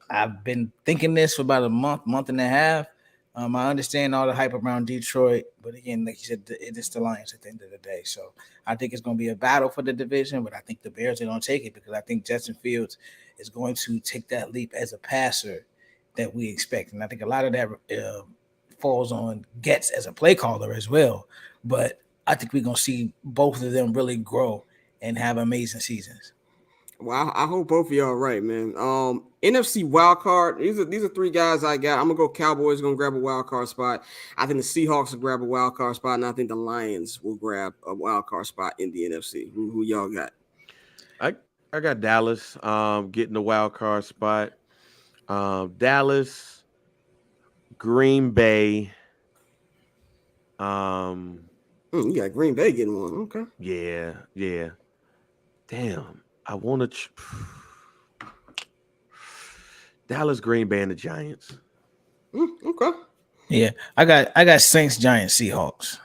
I've been thinking this for about a month and a half. I understand all the hype around Detroit, but again, like you said, it is the Lions at the end of the day. So I think it's going to be a battle for the division, but I think the Bears are going to take it because I think Justin Fields is going to take that leap as a passer that we expect. And I think a lot of that falls on Getz as a play caller as well. But I think we're going to see both of them really grow and have amazing seasons. Well, I hope both of y'all are right, man. NFC wild card. These are three guys I got. I'm gonna go Cowboys. Gonna grab a wild card spot. I think the Seahawks will grab a wild card spot, and I think the Lions will grab a wild card spot in the NFC. Who y'all got? I got Dallas. Getting the wild card spot. Dallas, Green Bay. You got Green Bay getting one. Okay. Yeah. Damn. I want to Dallas, Green Bay, and the Giants. Okay. Yeah, I got Saints, Giants, Seahawks.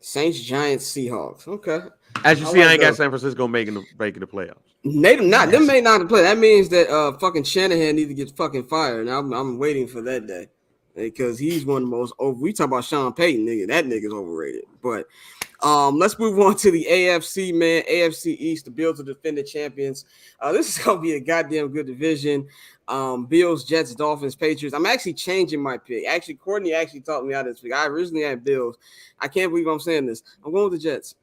Saints, Giants, Seahawks. Okay. As you see, I ain't got San Francisco making the playoffs. They not. Them may not play. That means that fucking Shanahan needs to get fucking fired. And I'm waiting for that day because he's one of the most over. We talk about Sean Payton, nigga. That nigga's overrated. But let's move on to the AFC, man. AFC East, the Bills are defending champions. This is gonna be a goddamn good division. Bills, Jets, Dolphins, Patriots. I'm actually changing my pick. Actually, Courtney actually talked me out of this pick. I originally had Bills. I can't believe I'm saying this. I'm going with the Jets.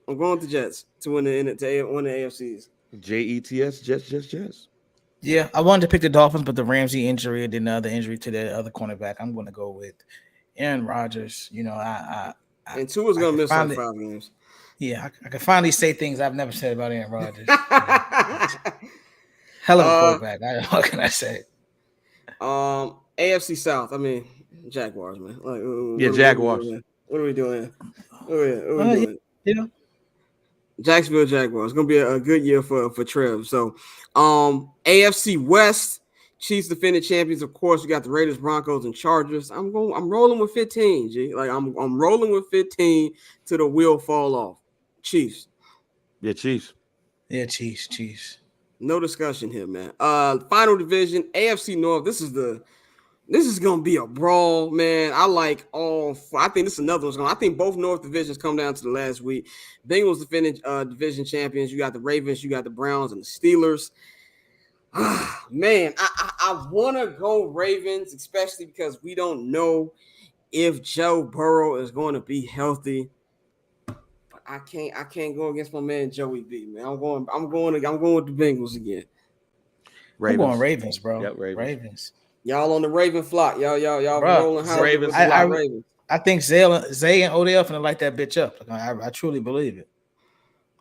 I'm going with the Jets to win the AFCs. Jets, Jets. Yeah, I wanted to pick the Dolphins, but the Ramsey injury and then the other injury to the other cornerback, I'm going to go with Aaron Rodgers. You know, and Tua's going to miss like 5 games. Yeah, I can finally say things I've never said about Aaron Rodgers. Hell of a quarterback. What can I say? AFC South. I mean, Jaguars, man. Jaguars. What are we doing? What are we doing? Yeah. Jacksonville Jaguars. It's gonna be a good year for Trev. So, AFC West, Chiefs defending champions. Of course, we got the Raiders, Broncos, and Chargers. I'm rolling with 15. G. Like I'm rolling with 15 to the wheel fall off. Chiefs. Yeah, Chiefs. Yeah, Chiefs. No discussion here, man. Final division, AFC North. This is gonna be a brawl, man. I like all. I think this is another one's going. I think both North divisions come down to the last week. Bengals defending division champions. You got the Ravens, you got the Browns, and the Steelers. Man, I want to go Ravens, especially because we don't know if Joe Burrow is going to be healthy. I can't go against my man Joey B, man. I'm going with the Bengals again. Ravens. I'm going Ravens, bro. Yep, Ravens. Y'all on the Raven flock. Y'all rolling high. Ravens. I think Zay and Odell finna light that bitch up. I truly believe it.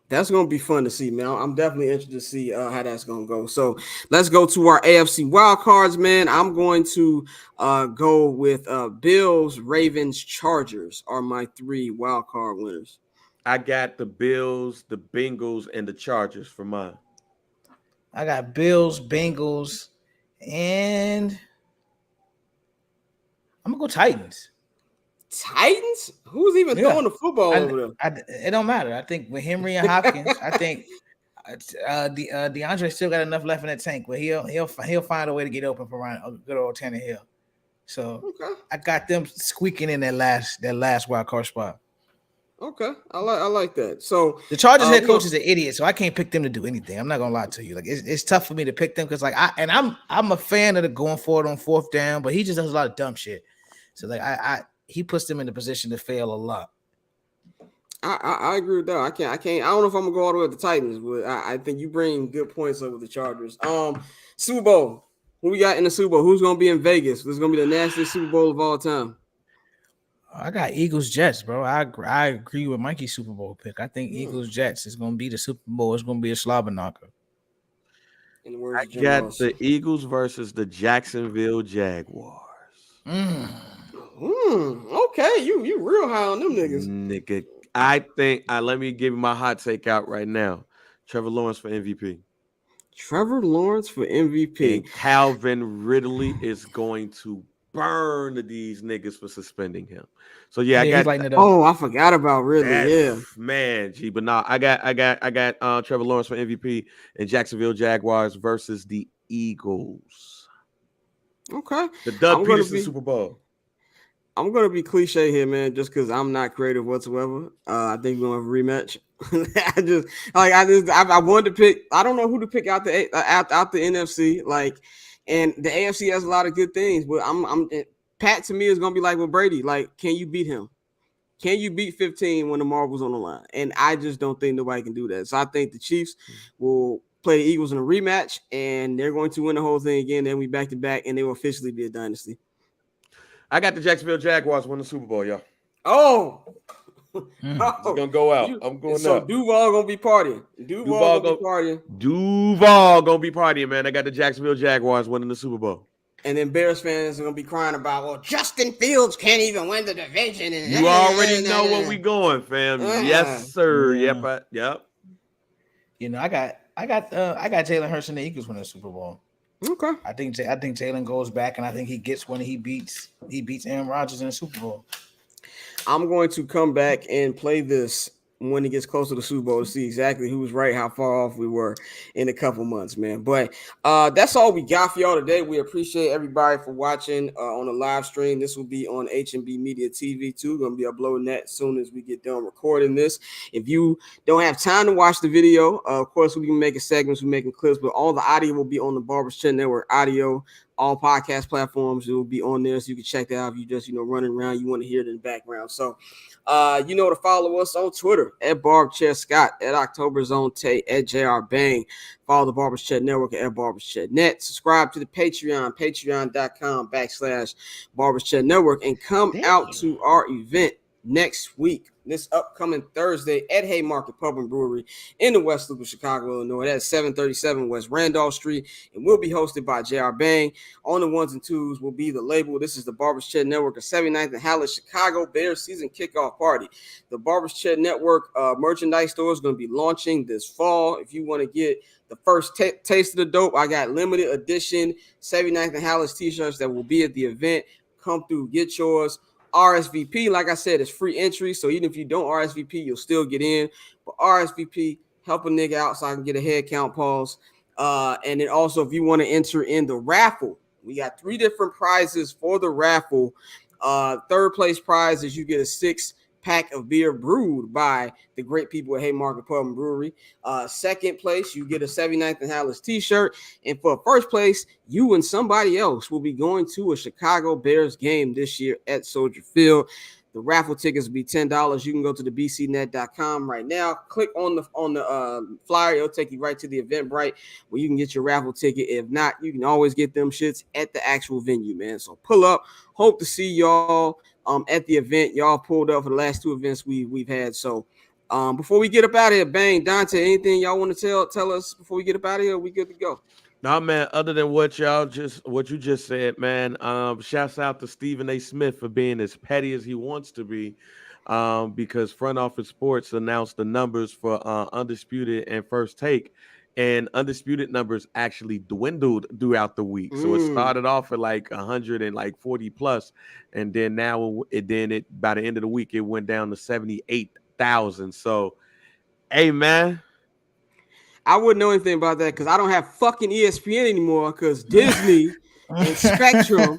That's gonna be fun to see, man. I'm definitely interested to see how that's gonna go. So let's go to our AFC wild cards, man. I'm going to go with Bills, Ravens, Chargers are my 3 wild card winners. I got the Bills, the Bengals, and the Chargers for mine. I got Bills, Bengals, and I'm gonna go Titans. Titans? Who's even throwing the football over there? It don't matter. I think with Henry and Hopkins, I think DeAndre still got enough left in that tank, but he'll find a way to get open for Ryan, a good old Tannehill. So I got them squeaking in that last wild card spot. Okay, I like that. So the Chargers head coach is an idiot, so I can't pick them to do anything. I'm not gonna lie to you. Like it's tough for me to pick them because I'm a fan of the going forward on 4th down, but he just does a lot of dumb shit. So he puts them in the position to fail a lot. I agree with that. I can't. I don't know if I'm gonna go all the way to the Titans, but I think you bring good points over the Chargers. Super Bowl. Who we got in the Super Bowl? Who's gonna be in Vegas? This is gonna be the nastiest Super Bowl of all time. I got Eagles Jets, bro. I agree with Mikey's Super Bowl pick. I think Eagles Jets is gonna be the Super Bowl. It's gonna be a slobber knocker. I got the Eagles versus the Jacksonville Jaguars. Okay, you real high on them niggas. Nigga, I think let me give you my hot take out right now. Trevor Lawrence for MVP. Trevor Lawrence for MVP. And Calvin Ridley is going to burn these niggas for suspending him. So I got. I forgot about Ridley. Man, but nah, I got Trevor Lawrence for MVP and Jacksonville Jaguars versus the Eagles. Okay, the Doug Peterson Super Bowl. I'm gonna be cliche here, man, just because I'm not creative whatsoever. I think we're gonna have a rematch. I wanted to pick. I don't know who to pick out the NFC. And the AFC has a lot of good things, but Pat to me is gonna be like with Brady. Like, can you beat him? Can you beat 15 when the marble's on the line? And I just don't think nobody can do that. So I think the Chiefs will play the Eagles in a rematch, and they're going to win the whole thing again. Then we back to back, and they will officially be a dynasty. I got the Jacksonville Jaguars win the Super Bowl, y'all. It's gonna go out. I'm going so up. Duval gonna be partying. Duval gonna be partying, man. I got the Jacksonville Jaguars winning the Super Bowl. And then Bears fans are gonna be crying about, well, Justin Fields can't even win the division. And you already know where we going, fam. Yes, sir. Yeah. Yep. You know, I got Jalen Hurts and the Eagles winning the Super Bowl. Okay. I think Jalen goes back, and I think he gets when he beats Aaron Rodgers in the Super Bowl. I'm going to come back and play this when he gets closer to the Super Bowl to see exactly who was right, how far off we were in a couple months, man. But that's all we got for y'all today. We appreciate everybody for watching on the live stream. This will be on H&B Media TV too. Going to be uploading that as soon as we get done recording this. If you don't have time to watch the video, of course, we can make segments, we're making clips, but all the audio will be on the Barber's Chat Network audio. All podcast platforms, it will be on there, so you can check that out if you just, running around, you want to hear it in the background. So, to follow us on Twitter at BarbChatScott, at OctoberZone Tate, at JR Bang. Follow the Barber's Chat Network at BarbersChatNet. Subscribe to the Patreon, patreon.com/Barber's Chat Network, and come out to our event next week, this upcoming Thursday at Haymarket Pub and Brewery in the West Loop of Chicago, Illinois. That's 737 West Randolph Street, and will be hosted by JR Bang. On the ones and twos will be the label. This is the Barber's Chat Network of 79th and Hallis Chicago Bears season kickoff party. The Barber's Chat Network merchandise store is going to be launching this fall. If you want to get the first taste of the dope, I got limited edition 79th and Hallis t-shirts that will be at the event. Come through, get yours. RSVP, like I said, it's free entry. So even if you don't RSVP, you'll still get in. But RSVP, help a nigga out so I can get a head count pause. And then also, if you want to enter in the raffle, we got 3 different prizes for the raffle. Third place prize is you get a 6-pack of beer brewed by the great people at Haymarket Pub and Brewery. Second place, you get a 79th and Hallis t-shirt. And for first place, you and somebody else will be going to a Chicago Bears game this year at Soldier Field. The raffle tickets will be $10. You can go to the bcnet.com right now. Click on the flyer. It'll take you right to the Eventbrite where you can get your raffle ticket. If not, you can always get them shits at the actual venue, man. So pull up. Hope to see y'all at the event. Y'all pulled up for the last 2 events we've had. So before we get up out of here, Bang, Dante, anything y'all want to tell us before we get up out of here? We good to go. No, man, other than what you just said, man, shouts out to Stephen A. Smith for being as petty as he wants to be, because Front Office Sports announced the numbers for Undisputed and First Take, and Undisputed numbers actually dwindled throughout the week. So it started off at like 140 plus, and then now by the end of the week it went down to 78,000. So, hey, man. I wouldn't know anything about that because I don't have fucking ESPN anymore because Disney and Spectrum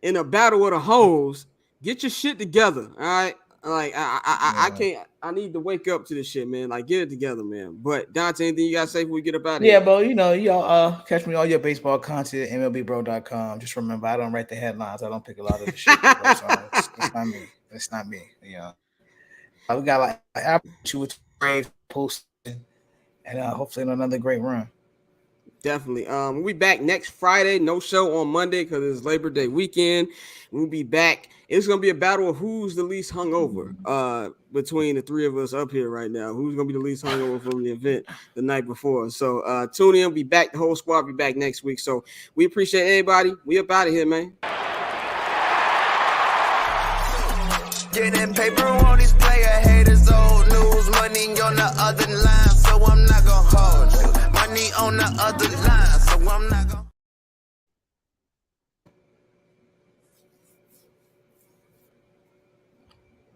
in a battle with the hoes. Get your shit together, all right? Like I can't. I need to wake up to this shit, man. Like get it together, man. But Dante, anything you gotta say before we get up out of here? Yeah, bro. You know, y'all catch me all your baseball content at MLBBro.com. Just remember, I don't write the headlines. I don't pick a lot of the shit. It's not me. It's not me. You know, we got like Apple with posting. And hopefully another great run. Definitely. We'll be back next Friday. No show on Monday because it's Labor Day weekend. We'll be back. It's going to be a battle of who's the least hungover between the 3 of us up here right now. Who's going to be the least hungover from the event the night before. So tune in. Be back. The whole squad be back next week. So we appreciate everybody. We up out of here, man. Getting paper on these player haters, old news, money on the other line, so I'm not gonna hold you. Money on the other line, so I'm not gonna